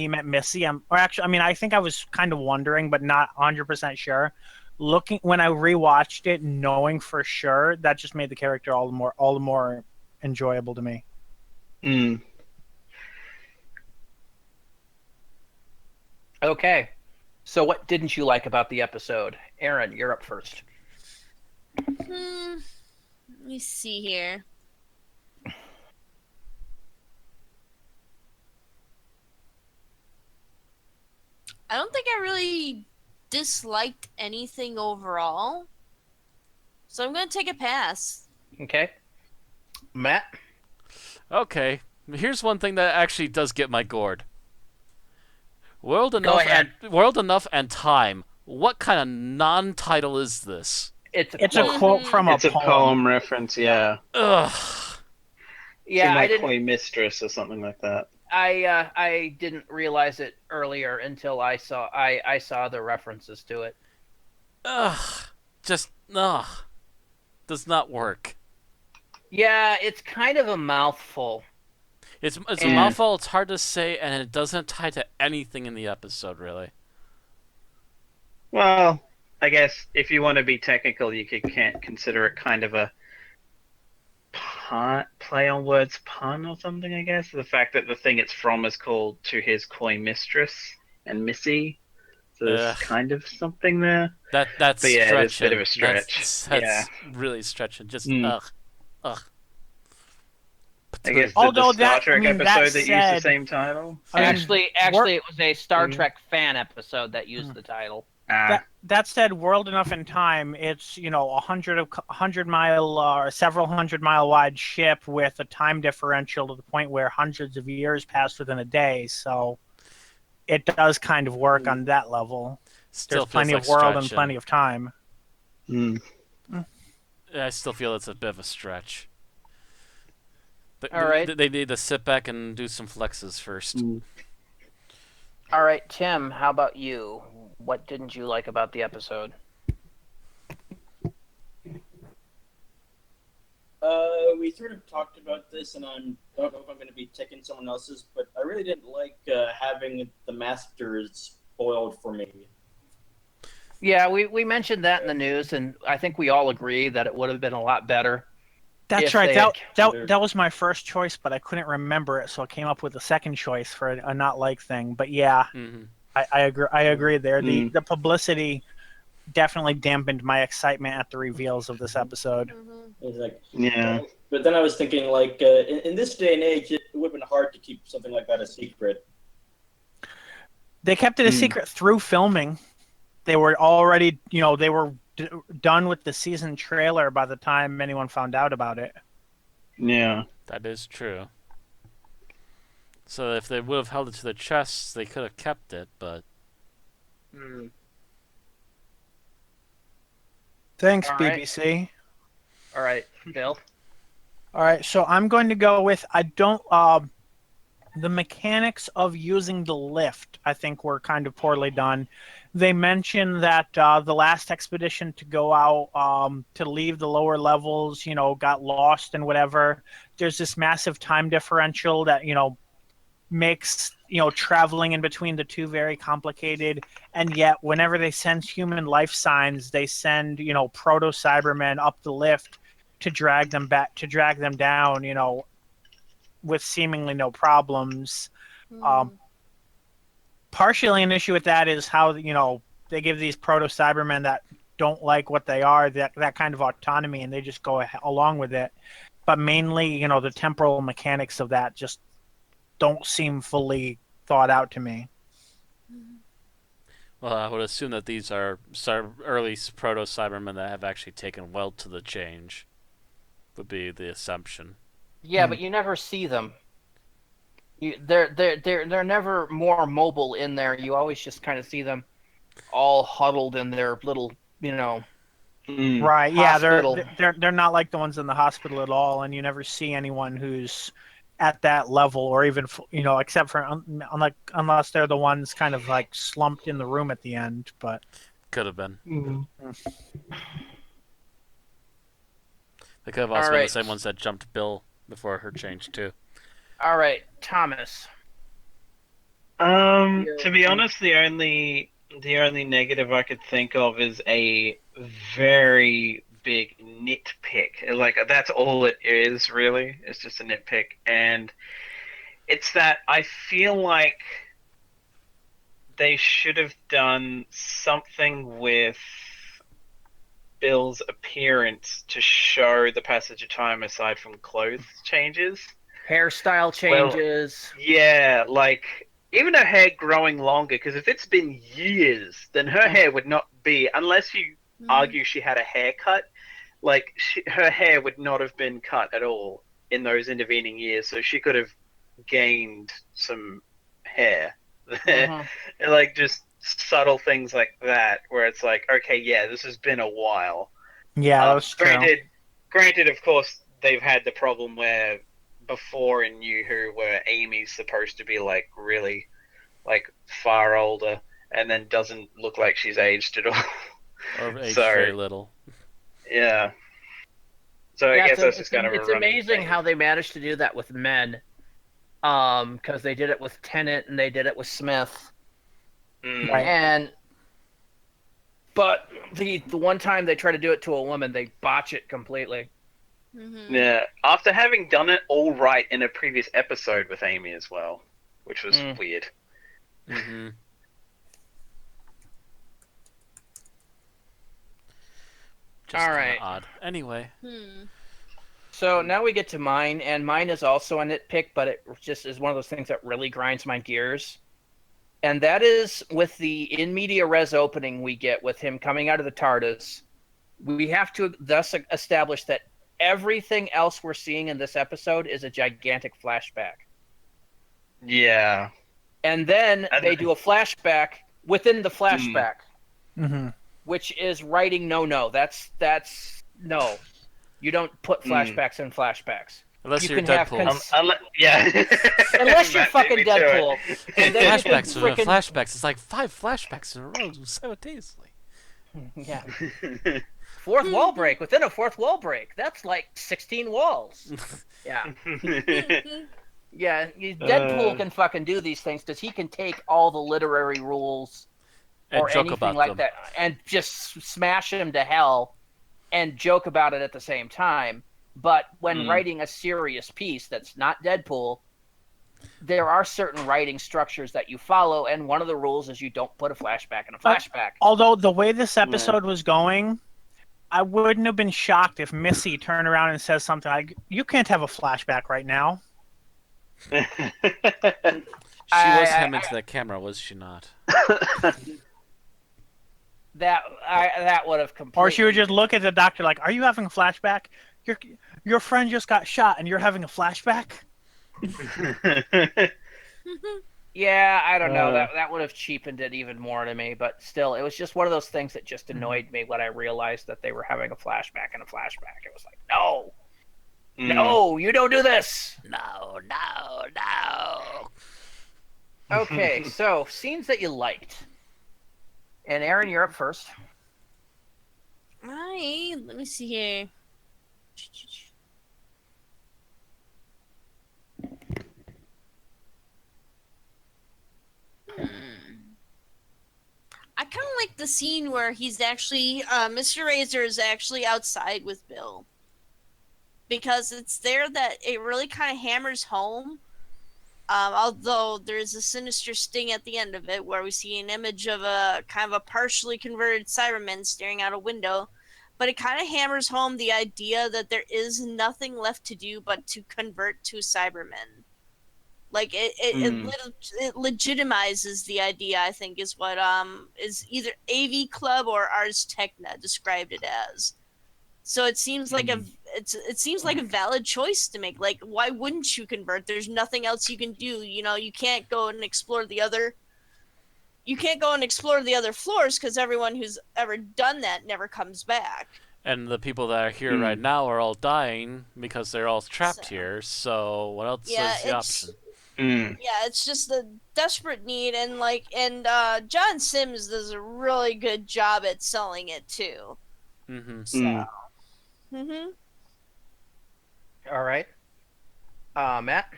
met Missy. I think I was kind of wondering, but not 100% sure. When I rewatched it, knowing for sure, that just made the character all the more enjoyable to me. Mm. okay, so what didn't you like about the episode? Aaron, you're up first. Let me see here. I don't think I really disliked anything overall. So I'm going to take a pass. Okay. Matt? Okay, here's one thing that actually does get my gourd. Go ahead. World Enough and Time. What kind of non-title is this? It's It's a quote from It's a a poem reference, yeah. Ugh. Yeah, to my I didn't. Koi mistress or something like that. I didn't realize it earlier until I saw the references to it. Ugh. Just ugh. Does not work. Yeah, it's kind of a mouthful. It's a And- mouthful. It's hard to say, and it doesn't tie to anything in the episode, really. Well, I guess if you want to be technical, you can't consider it kind of a play on words pun or something, I guess. The fact that the thing it's from is called To His Koi Mistress and Missy. So there's Ugh. kind of something there. That's But yeah, stretching. it is a bit of a stretch. That's really stretching. Just ugh. I guess Although the Star that- Trek I mean, that episode that used the said- same title. I mean, Actually, it was a Star Trek fan episode that used the title. That said, World Enough in Time, it's, a 100 mile or several 100-mile wide ship with a time differential to the point where hundreds of years pass within a day. So it does kind of work on that level. Still There's plenty feels of like world and stretching. plenty of time. I still feel it's a bit of a stretch. All right. They need to sit back and do some flexes first. All right, Tim, how about you? What didn't you like about the episode? We sort of talked about this, and I don't know if I'm going to be taking someone else's, but I really didn't like having the masters spoiled for me. Yeah, we mentioned that in the news, and I think we all agree that it would have been a lot better. That's If right. they That, had- that, that was my first choice, but I couldn't remember it, so I came up with a second choice for a not like thing. But yeah, Mm-hmm. I agree. I agree there. The publicity definitely dampened my excitement at the reveals of this episode. It's like, Yeah. but then I was thinking, like, in this day and age, it would have been hard to keep something like that a secret. They kept it a secret through filming. They were already, they were done with the season trailer by the time anyone found out about it. Yeah. That is true. So if they would have held it to their chests, they could have kept it, but Thanks, All right. BBC. All right, Bill. All right, so I'm going to go with the mechanics of using the lift, I think, were kind of poorly done. They mentioned that the last expedition to go out to leave the lower levels, got lost and whatever. There's this massive time differential that, makes, traveling in between the two very complicated. And yet, whenever they send human life signs, they send, proto-Cybermen up the lift to drag them down, with seemingly no problems. Partially an issue with that is how, they give these proto-Cybermen that don't like what they are, that kind of autonomy, and they just go along with it. But mainly, the temporal mechanics of that just don't seem fully thought out to me. well, I would assume that these are early proto-Cybermen that have actually taken well to the change. Would be the assumption. Yeah, but you never see them. They're never more mobile in there. You always just kind of see them all huddled in their little, Right? Yeah, Hospital. they're not like the ones in the hospital at all, and you never see anyone who's at that level, or even except for unless they're the ones kind of like slumped in the room at the end. But Could have been. Mm-hmm. They could have also All been the right. same ones that jumped Bill before her change too. All right, Thomas. To be honest, the only negative I could think of is a very big nitpick. Like, that's all it is, really. It's just a nitpick, and it's that I feel like they should have done something with Bill's appearance to show the passage of time aside from clothes changes. Hairstyle changes. Yeah, like even her hair growing longer, because if it's been years, then her hair would not be, unless you argue she had a haircut, like her hair would not have been cut at all in those intervening years, so she could have gained some hair. Like just subtle things like that, where it's like, okay, yeah, this has been a while. Yeah, that's true. Granted, of course, they've had the problem where before in New Who, where Amy's supposed to be like really, like far older, and then doesn't look like she's aged at all. Or aged So, very little. Yeah. So I guess that's just kind of a It's running amazing thing. how they managed to do that with men. Because they did it with Tennant and they did it with Smith. Right. But the one time they try to do it to a woman, they botch it completely. Yeah, after having done it all right in a previous episode with Amy as well, which was weird. Mm-hmm. Just All kinda right. odd. Anyway. So now we get to mine, and mine is also a nitpick, but it just is one of those things that really grinds my gears. And that is with the in media res opening we get with him coming out of the TARDIS. We have to thus establish that everything else we're seeing in this episode is a gigantic flashback. Yeah. And then they do a flashback within the flashback, Mm-hmm. which is writing no. That's no. You don't put flashbacks in flashbacks. Unless You you're can have Deadpool. Yeah. Unless you're That fucking beat me to it. Deadpool. And then you can Flashbacks within frickin- flashbacks. It's like 5 flashbacks in a row simultaneously. Yeah. Fourth wall break within a fourth wall break. That's like 16 walls. Yeah. Yeah. Deadpool can fucking do these things because he can take all the literary rules And or joke anything about like them. that and just smash him to hell and joke about it at the same time. But when writing a serious piece that's not Deadpool, there are certain writing structures that you follow, and one of the rules is you don't put a flashback in a flashback. Although the way this episode was going, I wouldn't have been shocked if Missy turned around and says something like, "You can't have a flashback right now." She was hemming to that camera, was she not? That would have completely... Or she would just look at the doctor like, "Are you having a flashback? Your friend just got shot and you're having a flashback?" Yeah, I don't know. That would have cheapened it even more to me, but still, it was just one of those things that just annoyed me when I realized that they were having a flashback and a flashback. It was like, no, you don't do this. No. Okay, so scenes that you liked, and Aaron, you're up first. Let me see here. I kind of like the scene where he's actually, Mr. Razor is actually outside with Bill. Because it's there that it really kind of hammers home. Although there's a sinister sting at the end of it where we see an image of a kind of a partially converted Cyberman staring out a window. But it kind of hammers home the idea that there is nothing left to do but to convert to Cybermen. Like it legitimizes the idea. I think is what is either AV Club or Ars Techna described it as. So it seems like it seems like a valid choice to make. Like, why wouldn't you convert? There's nothing else you can do. You know, you can't go and explore the other. You can't go and explore the other floors because everyone who's ever done that never comes back. And the people that are here right now are all dying because they're all trapped here. So what else is the option? Yeah, it's just a desperate need, and John Sims does a really good job at selling it too. Mm-hmm. So. All right. Matt?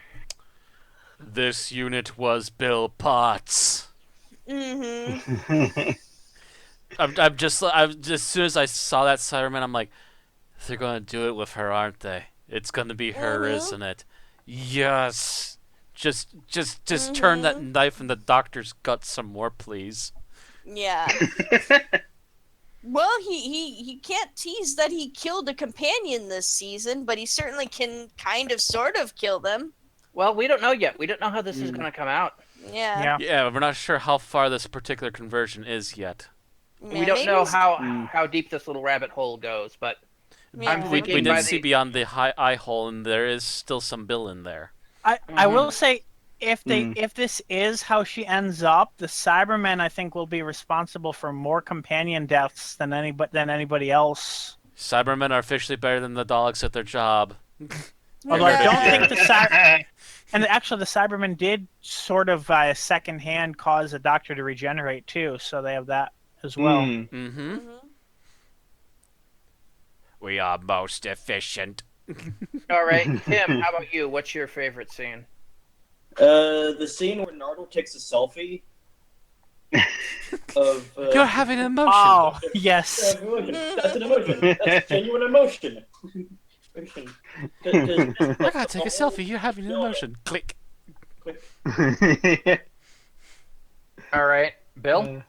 This unit was Bill Potts. I'm just as soon as I saw that Cyberman, I'm like, they're gonna do it with her, aren't they? It's gonna be her, isn't it? Yes. Just turn that knife in the doctor's gut some more, please. Yeah. Well, he can't tease that he killed a companion this season, but he certainly can kind of sort of kill them. Well, we don't know yet. We don't know how this is going to come out. Yeah. Yeah. Yeah, we're not sure how far this particular conversion is yet. We Yeah, don't maybe know he's- how deep this little rabbit hole goes, but Yeah. I'm We thinking did by see the beyond the eye hole, and there is still some Bill in there. I will say if this is how she ends up, the Cybermen I think will be responsible for more companion deaths than anybody else. Cybermen are officially better than the dogs at their job. Although I don't think the Yeah. and actually the Cybermen did sort of second hand cause a doctor to regenerate too, so they have that as well. Mm-hmm. Mhm. We are most efficient. all right, Tim, how about you? What's your favorite scene? The scene where Nardole takes a selfie of. You're having an emotion. Oh yes. Emotion. That's an emotion. That's genuine emotion. Emotion. I gotta take a selfie. You're having an emotion. Click. All right, Bill.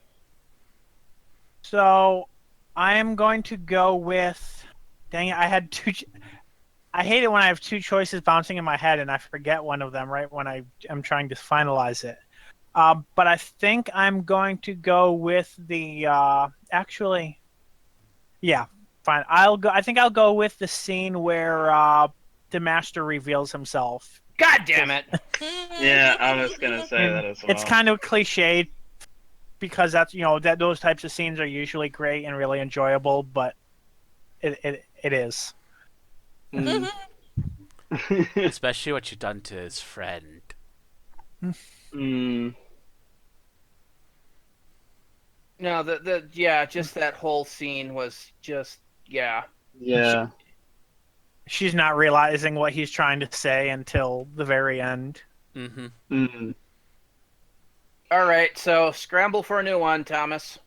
So I am going to go with. Dang it! I had two. I hate it when I have two choices bouncing in my head and I forget one of them right when I'm trying to finalize it. But I think I'm going to go with the. Actually, yeah, fine. I think I'll go with the scene where the Master reveals himself. God damn it! Yeah, I was gonna say that as well. It's kind of cliched because that's that those types of scenes are usually great and really enjoyable, but it is. Especially what you done to his friend. Mm. No, just that whole scene was just Yeah. She's not realizing what he's trying to say until the very end. Mm-hmm. Mm. all right. So scramble for a new one, Thomas.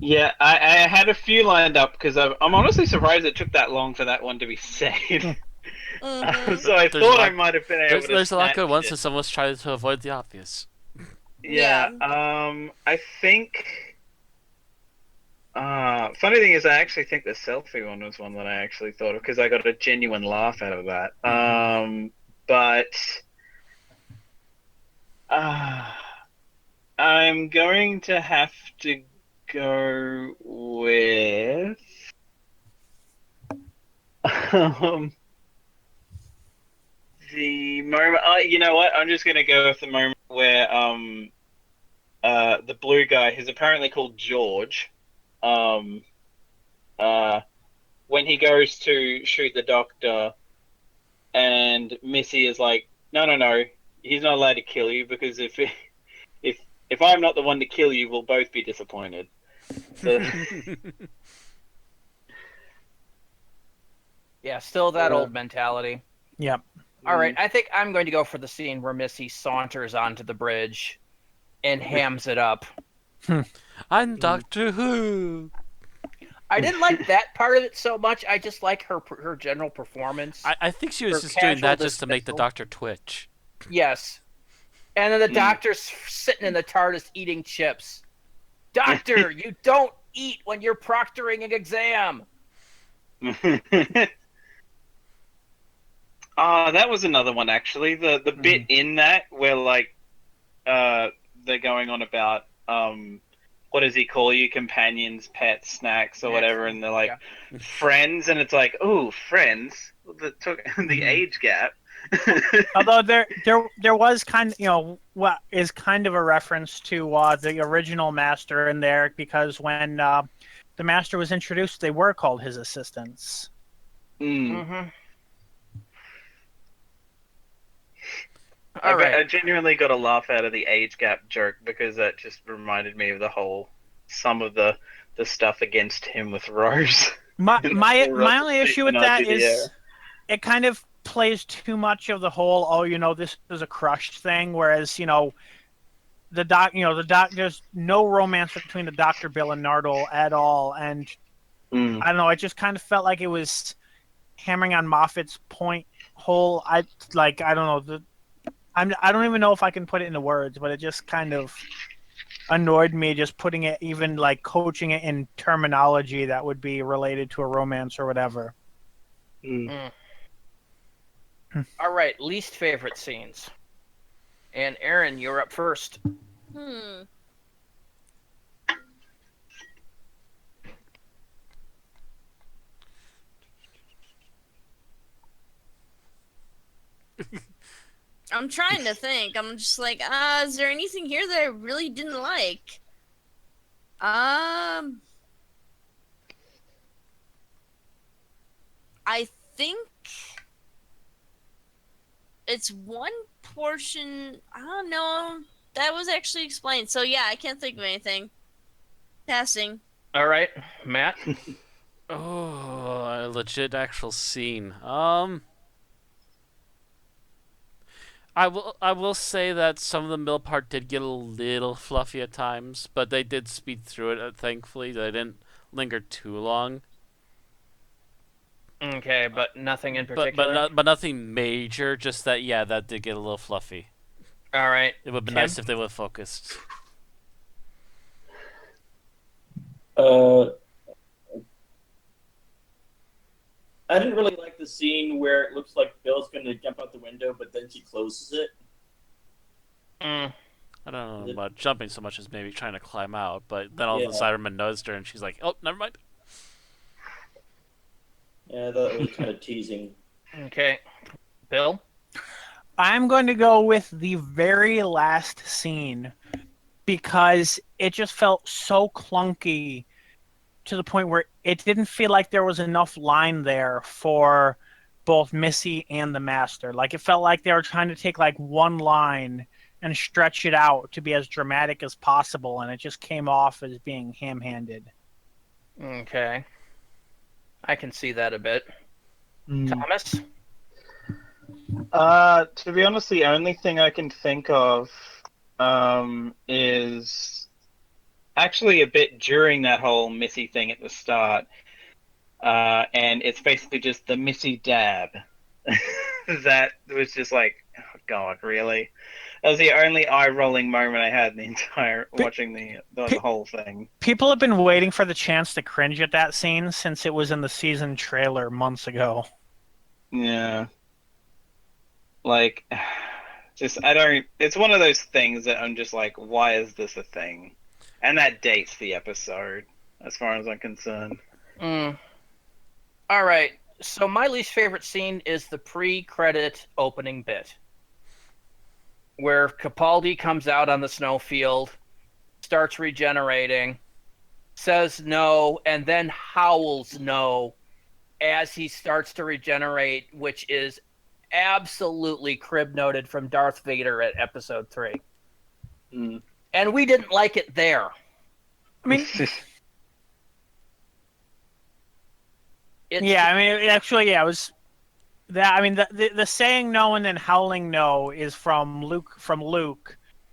Yeah, I had a few lined up because I'm honestly surprised it took that long for that one to be said. Mhm. So I There's thought a lot- I might have been able to. There's a lot of good snatch ones, it. and someone's trying to avoid the obvious. Yeah. I think. Funny thing is, I actually think the selfie one was one that I actually thought of because I got a genuine laugh out of that. But I'm going to have to go with. The moment. You know what? I'm just gonna go with the moment where the blue guy, who's apparently called George, when he goes to shoot the doctor, and Missy is like, no, he's not allowed to kill you because if I'm not the one to kill you, we'll both be disappointed. So, Yeah, still that old mentality. Yep. All right, I think I'm going to go for the scene where Missy saunters onto the bridge and hams it up. I'm Doctor Who. I didn't like that part of it so much. I just like her general performance. I think she was For just doing casual that just to make the dismissal. doctor twitch. Yes. And then the doctor's sitting in the TARDIS eating chips. Doctor, you don't eat when you're proctoring an exam. That was another one actually. The bit in that where like they're going on about what does he call you? Companions, pets, snacks, or whatever, and they're like friends, and it's like, oh, friends. The age gap. Although there was kind of what is kind of a reference to the original Master in there because when the Master was introduced, they were called his assistants. Mm. All right. I genuinely got a laugh out of the age gap joke because that just reminded me of some of the stuff against him with Rose. My only issue with that Yeah. is it kind of plays too much of the whole this is a crushed thing, whereas there's no romance between the Dr. Bill and Nardole at all, and I don't know, it just kind of felt like it was hammering on Moffat's point whole. I don't know, I don't even know if I can put it into words, but it just kind of annoyed me, just putting it, even like coaching it in terminology that would be related to a romance or whatever. All right, least favorite scenes. And Aaron, you're up first. Hmm. I'm trying to think. I'm just like, is there anything here that I really didn't like? I think it's one portion. I don't know. That was actually explained. So yeah, I can't think of anything. Passing. All right, Matt. Oh, a legit actual scene. I will say that some of the middle part did get a little fluffy at times, but they did speed through it. Thankfully, they didn't linger too long. Okay, but nothing in particular. But nothing major. Just that that did get a little fluffy. All right. It would be Tim? nice if they would have focused. I didn't really like the scene where it looks like Bill's going to jump out the window, but then she closes it. Mm. I don't know about jumping so much as maybe trying to climb out, but then all the Cybermen noticed her, and she's like, "Oh, never mind." Yeah, that was kind of teasing. Okay, Bill. I'm going to go with the very last scene because it just felt so clunky to the point where it didn't feel like there was enough line there for both Missy and the Master. Like, it felt like they were trying to take like one line and stretch it out to be as dramatic as possible, and it just came off as being ham-handed. Okay. I can see that a bit. Thomas? To be honest, the only thing I can think of is actually a bit during that whole Missy thing at the start. And it's basically just the Missy dab. That was just like, oh God, really? That was the only eye-rolling moment I had in the entire watching the whole thing. People have been waiting for the chance to cringe at that scene since it was in the season trailer months ago. Yeah. Like, just, I don't, it's one of those things that I'm just like, why is this a thing? And that dates the episode, as far as I'm concerned. All right. So my least favorite scene is the pre-credit opening bit, where Capaldi comes out on the snowfield, starts regenerating, says no, and then howls no as he starts to regenerate, which is absolutely crib noted from Darth Vader at episode 3. And we didn't like it there. I mean, it was that. I mean, the saying no and then howling no is from Luke,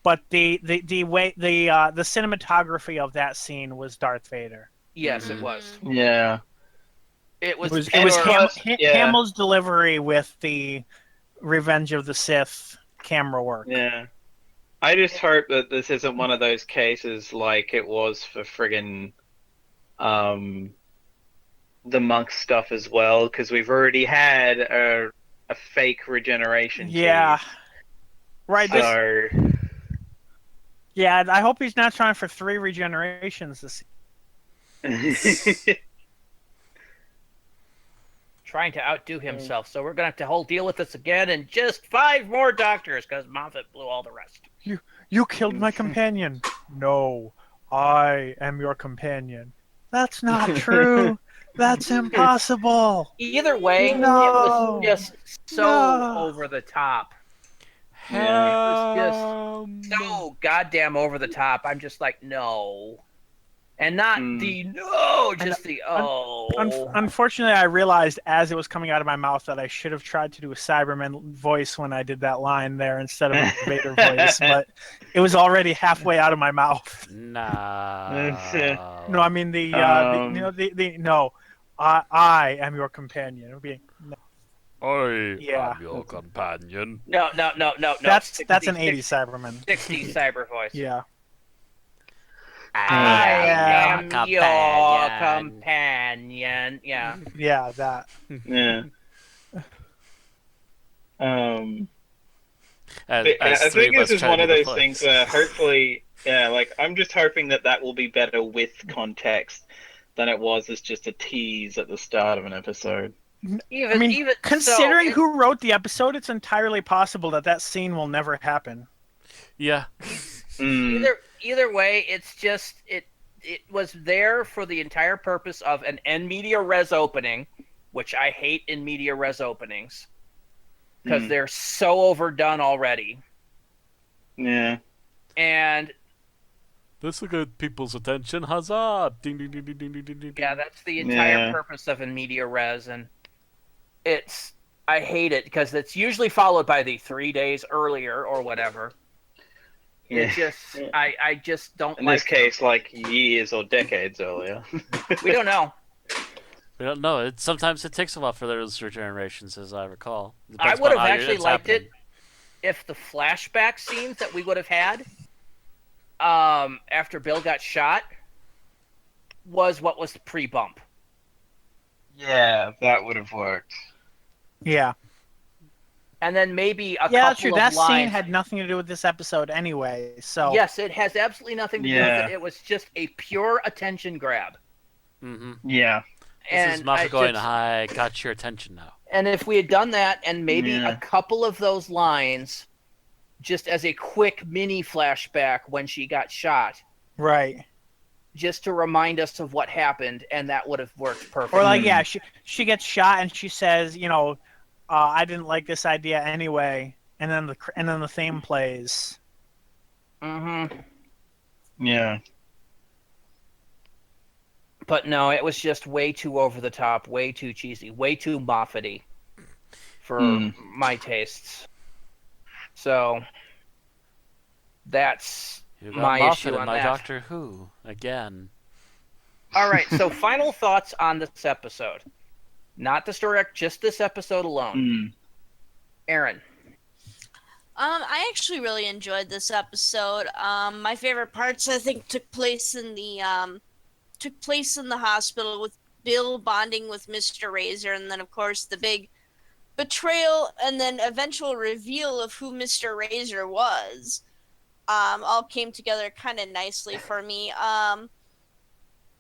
but the way the cinematography of that scene was Darth Vader. Yes, it was. Yeah. It was Hamill's delivery with the Revenge of the Sith camera work. Yeah. I just hope that this isn't one of those cases like it was for friggin' the monk stuff as well, because we've already had a fake regeneration. Yeah. Tease. Right. So... Yeah, I hope he's not trying for 3 regenerations this season. Trying to outdo himself, so we're gonna have to whole deal with this again and just 5 more doctors because Moffat blew all the rest. You killed my companion. No, I am your companion. That's not true. That's impossible. Either way, No. it was just so over the top. It was just so goddamn over the top. I'm just like, no. And not the no, just the oh. Unfortunately, I realized as it was coming out of my mouth that I should have tried to do a Cyberman voice when I did that line there instead of a Vader voice, but it was already halfway out of my mouth. Nah. No, I mean I am your companion. It would be, I Yeah. am your companion. No. that's 60, an 80s Cyberman. 60s cyber voice. Yeah. I Yeah. am your companion. Yeah. Yeah, that. Yeah. As, I three think of us this is try to one do of the those voice. things where hopefully, yeah, like I'm just hoping that will be better with context than it was as just a tease at the start of an episode. Even Considering so, who wrote the episode, it's entirely possible that scene will never happen. Yeah. Mm, either way, it's just it was there for the entire purpose of an en media res opening, which I hate in media res openings because they're so overdone already. yeah. And This will get people's attention. Huzzah! Ding ding ding ding ding ding ding ding. yeah, that's the entire Yeah. purpose of in media res, and I hate it because it's usually followed by the 3 days earlier or whatever. Yeah. It just I just don't In like this case, like years or decades earlier. we don't know. We don't know. Sometimes it takes a while for those regenerations, as I recall. I Depends would upon have how actually it's liked happening. it if the flashback scenes that we would have had after Bill got shot was what was pre-bump. Yeah, that would have worked. Yeah. And then maybe a Yeah, that's couple true. of That lines. scene had nothing to do with this episode anyway. So Yes, it has absolutely nothing to do with Yeah. it. It was just a pure attention grab. Mm-hmm. Yeah. This is Mafia I going, just- I got your attention now. And if we had done that and maybe Yeah. a couple of those lines just as a quick mini flashback when she got shot, right. just to remind us of what happened, and that would have worked perfectly. Or like, yeah, she gets shot and she says, I didn't like this idea anyway, and then the theme plays. Mm-hmm. Yeah. But no, it was just way too over the top, way too cheesy, way too Moffat-y for my tastes. So that's You got my Moffat issue in on my that. Doctor Who again. All right, so final thoughts on this episode. Not the story arc, just this episode alone. Aaron. I actually really enjoyed this episode. My favorite parts, I think, took place in the hospital with Bill bonding with Mr. Razor, and then of course the big betrayal and then eventual reveal of who Mr. Razor was. All came together kind of nicely for me.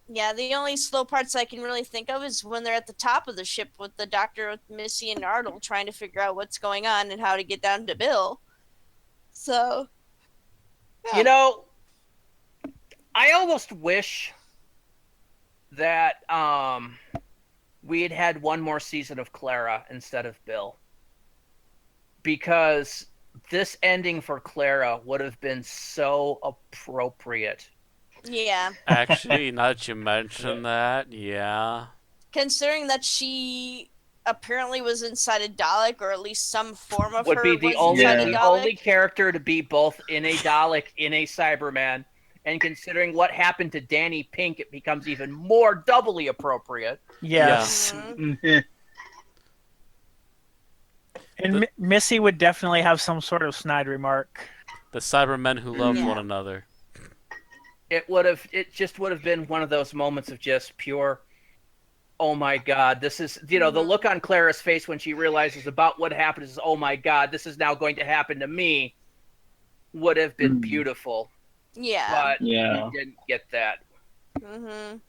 Yeah, the only slow parts I can really think of is when they're at the top of the ship with the doctor, with Missy and Arnold, trying to figure out what's going on and how to get down to Bill. So, yeah. You know, I almost wish that we had had one more season of Clara instead of Bill. Because this ending for Clara would have been so appropriate. Yeah. Actually, now that you mention that, yeah. Considering that she apparently was inside a Dalek, or at least some form of Would her be the was only inside a the Dalek. only character to be both in a Dalek, in a Cyberman, and considering what happened to Danny Pink, it becomes even more doubly appropriate. Yes. Mhm. And Missy would definitely have some sort of snide remark. The Cybermen who loved Yeah. one another. It just would have been one of those moments of just pure, oh my god, this is, the look on Clara's face when she realizes about what happened is, oh my god, this is now going to happen to me, would have been beautiful. Yeah. But Yeah. we didn't get that. Mhm.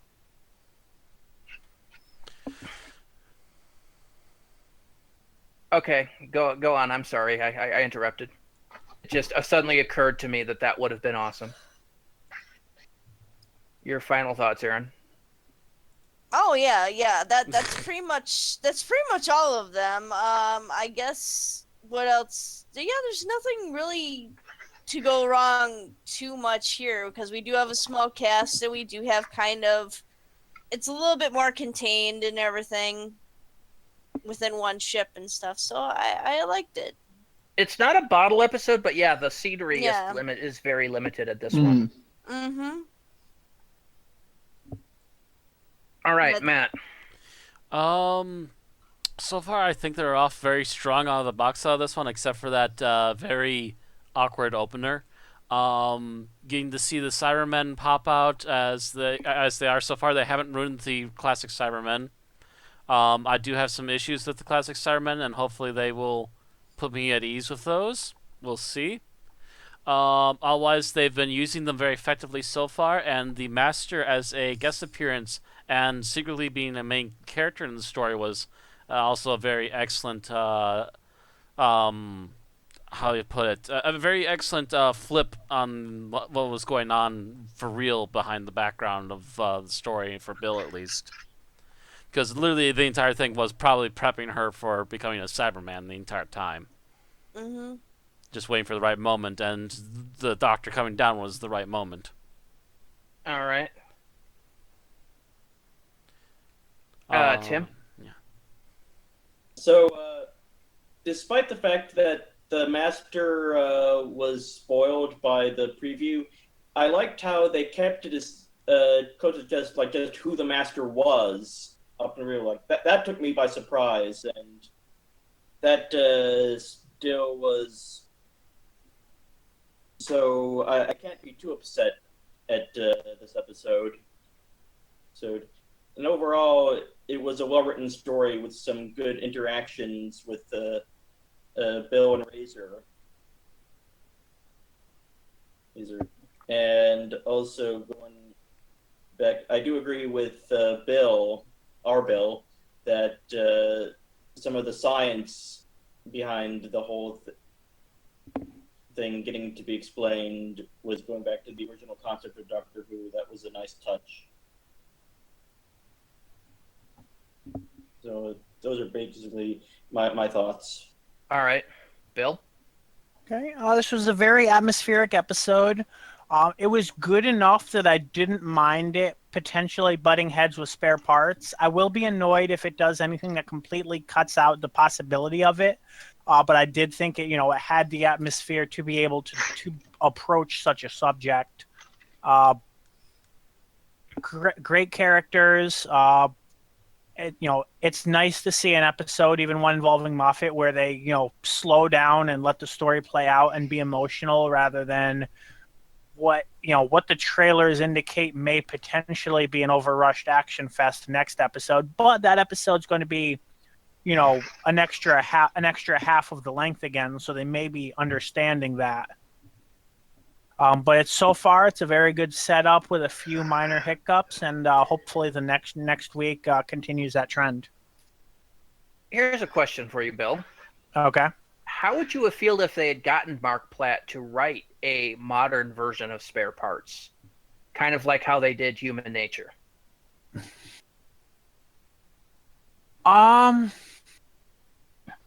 Okay, go on. I'm sorry, I interrupted. It just suddenly occurred to me that would have been awesome. Your final thoughts, Aaron? Oh yeah. That's pretty much all of them. I guess what else? Yeah, there's nothing really to go wrong too much here because we do have a small cast and we do have it's a little bit more contained and everything within one ship and stuff. So I liked it. It's not a bottle episode, but yeah, the scenery Yeah. is very limited at this one. Mm-hmm. All right, But- Matt. So far I think they're off very strong out of the box out of this one, except for that very awkward opener. Getting to see the Cybermen pop out as they are so far. They haven't ruined the classic Cybermen. I do have some issues with the classic Cybermen, and hopefully they will put me at ease with those. We'll see. Otherwise, they've been using them very effectively so far, and the Master as a guest appearance and secretly being a main character in the story was also a very excellent, how do you put it, a very excellent flip on what was going on for real behind the background of the story, for Bill at least. Because literally the entire thing was probably prepping her for becoming a Cyberman the entire time. Mm-hmm. Just waiting for the right moment, and the doctor coming down was the right moment. All right. Tim? Yeah. So, despite the fact that the Master was spoiled by the preview, I liked how they kept it as close to just who the Master was up in real life. That took me by surprise, and that still was. So I can't be too upset at this episode. And overall, it was a well-written story with some good interactions with Bill and Razor. And also going back, I do agree with Bill, that some of the science behind the whole thing getting to be explained was going back to the original concept of Doctor Who. That was a nice touch. So those are basically my thoughts. All right, Bill. Okay, this was a very atmospheric episode. It was good enough that I didn't mind it potentially butting heads with spare parts. I will be annoyed if it does anything that completely cuts out the possibility of it. But I did think it had the atmosphere to be able to approach such a subject. Great characters. It's nice to see an episode, even one involving Moffat, where they, slow down and let the story play out and be emotional rather than what the trailers indicate may potentially be an overrushed action fest next episode. But that episode's going to be, an extra half of the length again, so they may be understanding that. But so far it's a very good setup with a few minor hiccups, and hopefully the next week continues that trend. Here's a question for you, Bill. Okay. How would you have felt if they had gotten Mark Platt to write a modern version of Spare Parts? Kind of like how they did Human Nature.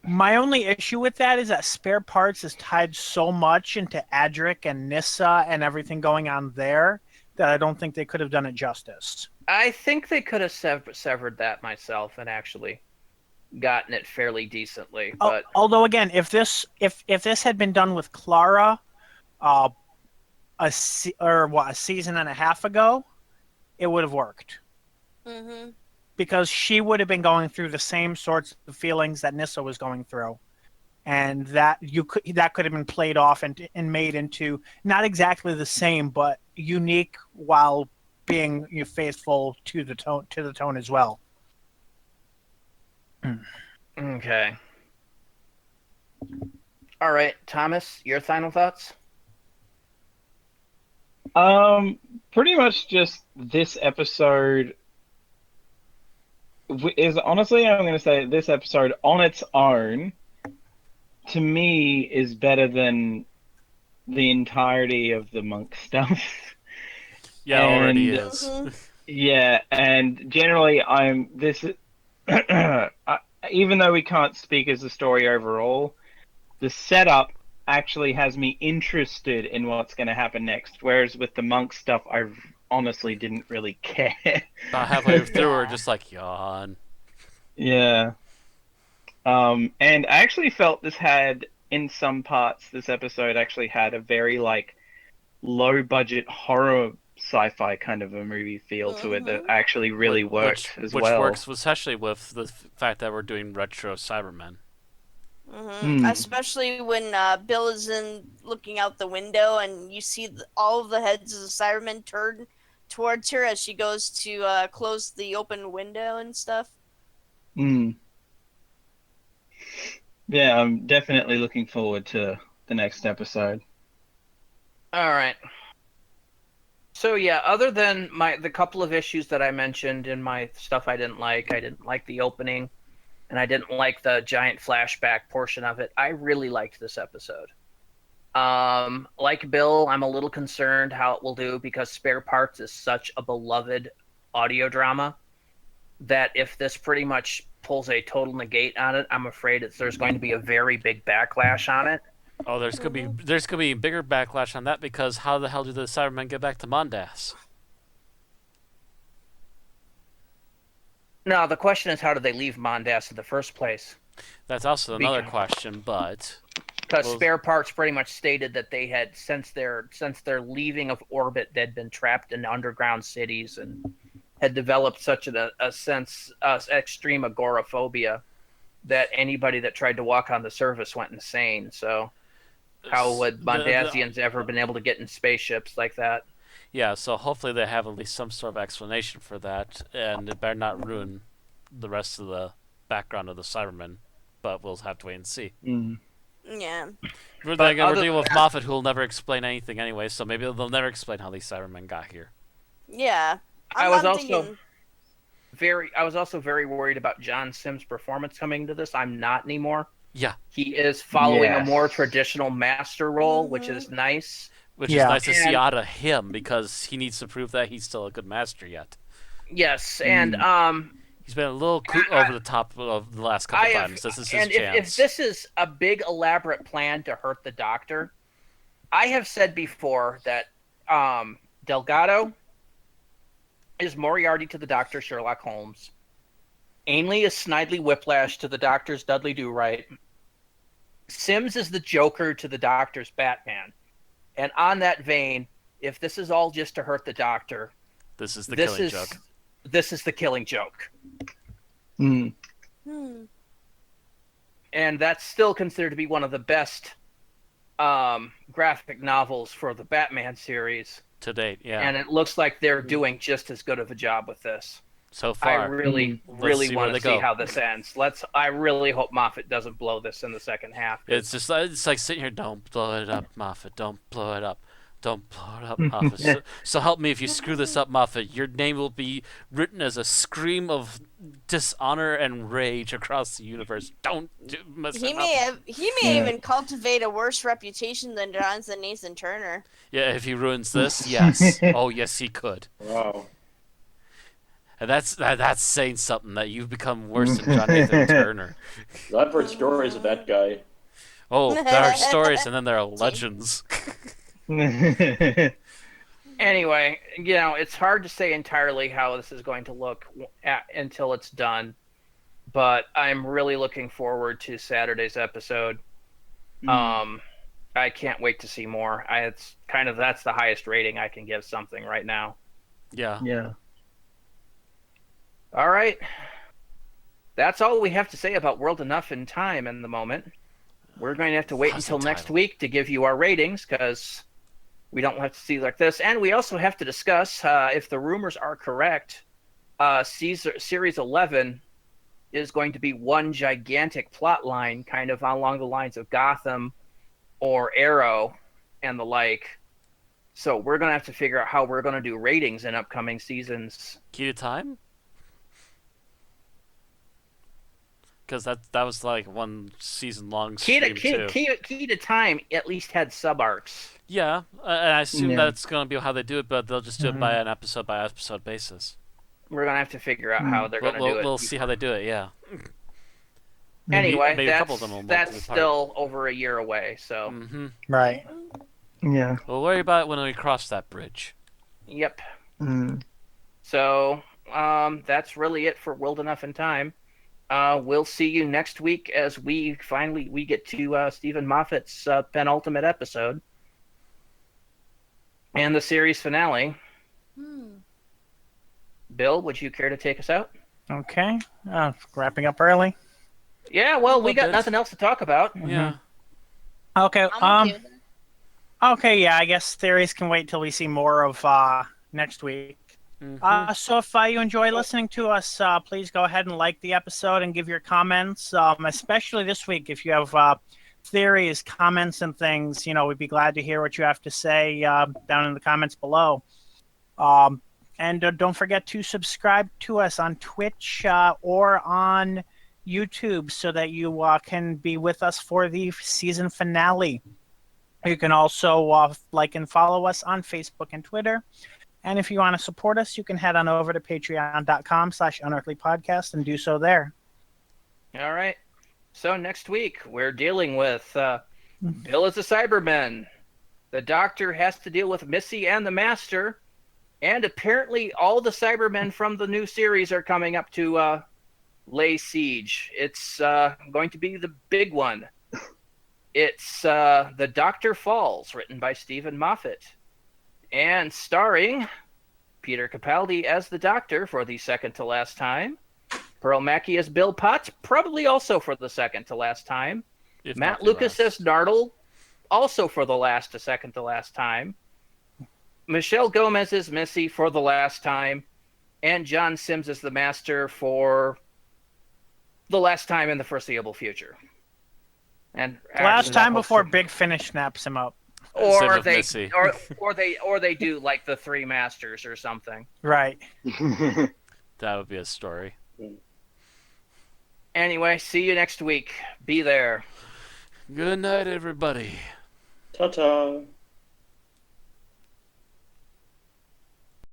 My only issue with that is that Spare Parts is tied so much into Adric and Nyssa and everything going on there that I don't think they could have done it justice. I think they could have severed that myself and actually gotten it fairly decently. But although again, if this had been done with Clara, a season and a half ago, it would have worked. Mm-hmm. Because she would have been going through the same sorts of feelings that Nyssa was going through, and that could have been played off and made into not exactly the same, but unique while being faithful to the tone as well. Okay. All right, Thomas, your final thoughts? Pretty much just this episode is honestly, I'm going to say this episode on its own, to me, is better than the entirety of the monk stuff. Yeah, it already is. Yeah, and generally, even though we can't speak as a story overall, the setup actually has me interested in what's going to happen next. Whereas with the monk stuff, I honestly didn't really care. About halfway through, we're just like, yawn. Yeah. And I actually felt this episode actually had a very, low budget horror sci-fi kind of a movie feel to it that actually really worked as well. Which works especially with the fact that we're doing retro Cybermen. Especially when Bill is looking out the window and you see all of the heads of the Cybermen turn towards her as she goes to close the open window and stuff. Yeah, I'm definitely looking forward to the next episode. All right. So yeah, other than the couple of issues that I mentioned in my stuff I didn't like the opening, and I didn't like the giant flashback portion of it. I really liked this episode. Like Bill, I'm a little concerned how it will do because Spare Parts is such a beloved audio drama that if this pretty much pulls a total negate on it, I'm afraid there's going to be a very big backlash on it. Oh, there's gonna be a bigger backlash on that because how the hell do the Cybermen get back to Mondas? No, the question is how did they leave Mondas in the first place? That's also another question, but because Spare Parts pretty much stated that they had since their leaving of orbit, they'd been trapped in underground cities and had developed such a sense extreme agoraphobia that anybody that tried to walk on the surface went insane. So how would Mondasians ever been able to get in spaceships like that? Yeah, so hopefully they have at least some sort of explanation for that, and it better not ruin the rest of the background of the Cybermen, but we'll have to wait and see. Yeah. We're dealing with Moffat, who will never explain anything anyway, so maybe they'll never explain how these Cybermen got here. Yeah. I was also very worried about John Simm's performance coming into this. I'm not anymore. Yeah. He is following a more traditional master role, which is nice. Which is nice to see out of him because he needs to prove that he's still a good master yet. Yes, and he's been a little over the top of the last couple times. This is his chance. If this is a big elaborate plan to hurt the Doctor, I have said before that Delgado is Moriarty to the Doctor, Sherlock Holmes. Ainley is Snidely Whiplash to the Doctor's Dudley Do-Right. Sims is the Joker to the Doctor's Batman. And on that vein, if this is all just to hurt the Doctor, this is the killing joke. This is the killing joke. And that's still considered to be one of the best graphic novels for the Batman series. To date, yeah. And it looks like they're doing just as good of a job with this. So far. I really want to see how this ends. I really hope Moffat doesn't blow this in the second half. It's like sitting here, don't blow it up, Moffat. Don't blow it up. Don't blow it up, Moffat. So help me if you screw this up, Moffat. Your name will be written as a scream of dishonor and rage across the universe. Don't mess it up. He may even cultivate a worse reputation than Jonathan Nathan Turner. Yeah, if he ruins this, yes. Oh, yes, he could. Wow. And that's saying something, that you've become worse than John Nathan Turner. I've heard stories of that guy. Oh, there are stories, and then there are legends. Anyway, it's hard to say entirely how this is going to look until it's done, but I'm really looking forward to Saturday's episode. I can't wait to see more. That's the highest rating I can give something right now. Yeah. All right. That's all we have to say about World Enough in Time in the moment. We're going to have to wait until next week to give you our ratings because we don't have to see like this. And we also have to discuss if the rumors are correct, Series 11 is going to be one gigantic plot line kind of along the lines of Gotham or Arrow and the like. So we're going to have to figure out how we're going to do ratings in upcoming seasons. Key to Time? Because that was like one season long stream too. Key to Time at least had sub arcs. Yeah, and I assume that's going to be how they do it, but they'll just do it by an episode by episode basis. We're gonna have to figure out how they're gonna do it. We'll see how they do it. Yeah. Anyway, maybe a couple of them will that's still over a year away. So. Right. Yeah. We'll worry about it when we cross that bridge. Yep. So that's really it for World Enough in Time. We'll see you next week as we get to Stephen Moffat's penultimate episode and the series finale. Bill, would you care to take us out? Okay. Wrapping up early. Yeah, well, we little got bit. nothing else to talk about. Yeah. Okay. I'm okay with it. Okay. Yeah. I guess theories can wait till we see more of next week. Mhm. So if you enjoy listening to us, please go ahead and like the episode and give your comments. Especially this week, if you have theories, comments, and things, we'd be glad to hear what you have to say down in the comments below. And don't forget to subscribe to us on Twitch or on YouTube so that you can be with us for the season finale. You can also like and follow us on Facebook and Twitter. And if you want to support us, you can head on over to patreon.com/Unearthly Podcast and do so there. All right. So next week, we're dealing with Bill is a Cyberman. The Doctor has to deal with Missy and the Master. And apparently all the Cybermen from the new series are coming up to lay siege. It's going to be the big one. It's The Doctor Falls, written by Stephen Moffat. And starring Peter Capaldi as the Doctor for the second to last time. Pearl Mackie as Bill Potts, probably also for the second to last time. If Matt not the Lucas last. as Nardole, also for the second to last time. Michelle Gomez as Missy for the last time. And John Sims as the Master for the last time in the foreseeable future. And Last time before hopefully- Big Finish snaps him up. Same or with they Missy. or they do like the Three Masters or something. Right. That would be a story. Anyway, see you next week. Be there. Good night, everybody. Ta-ta.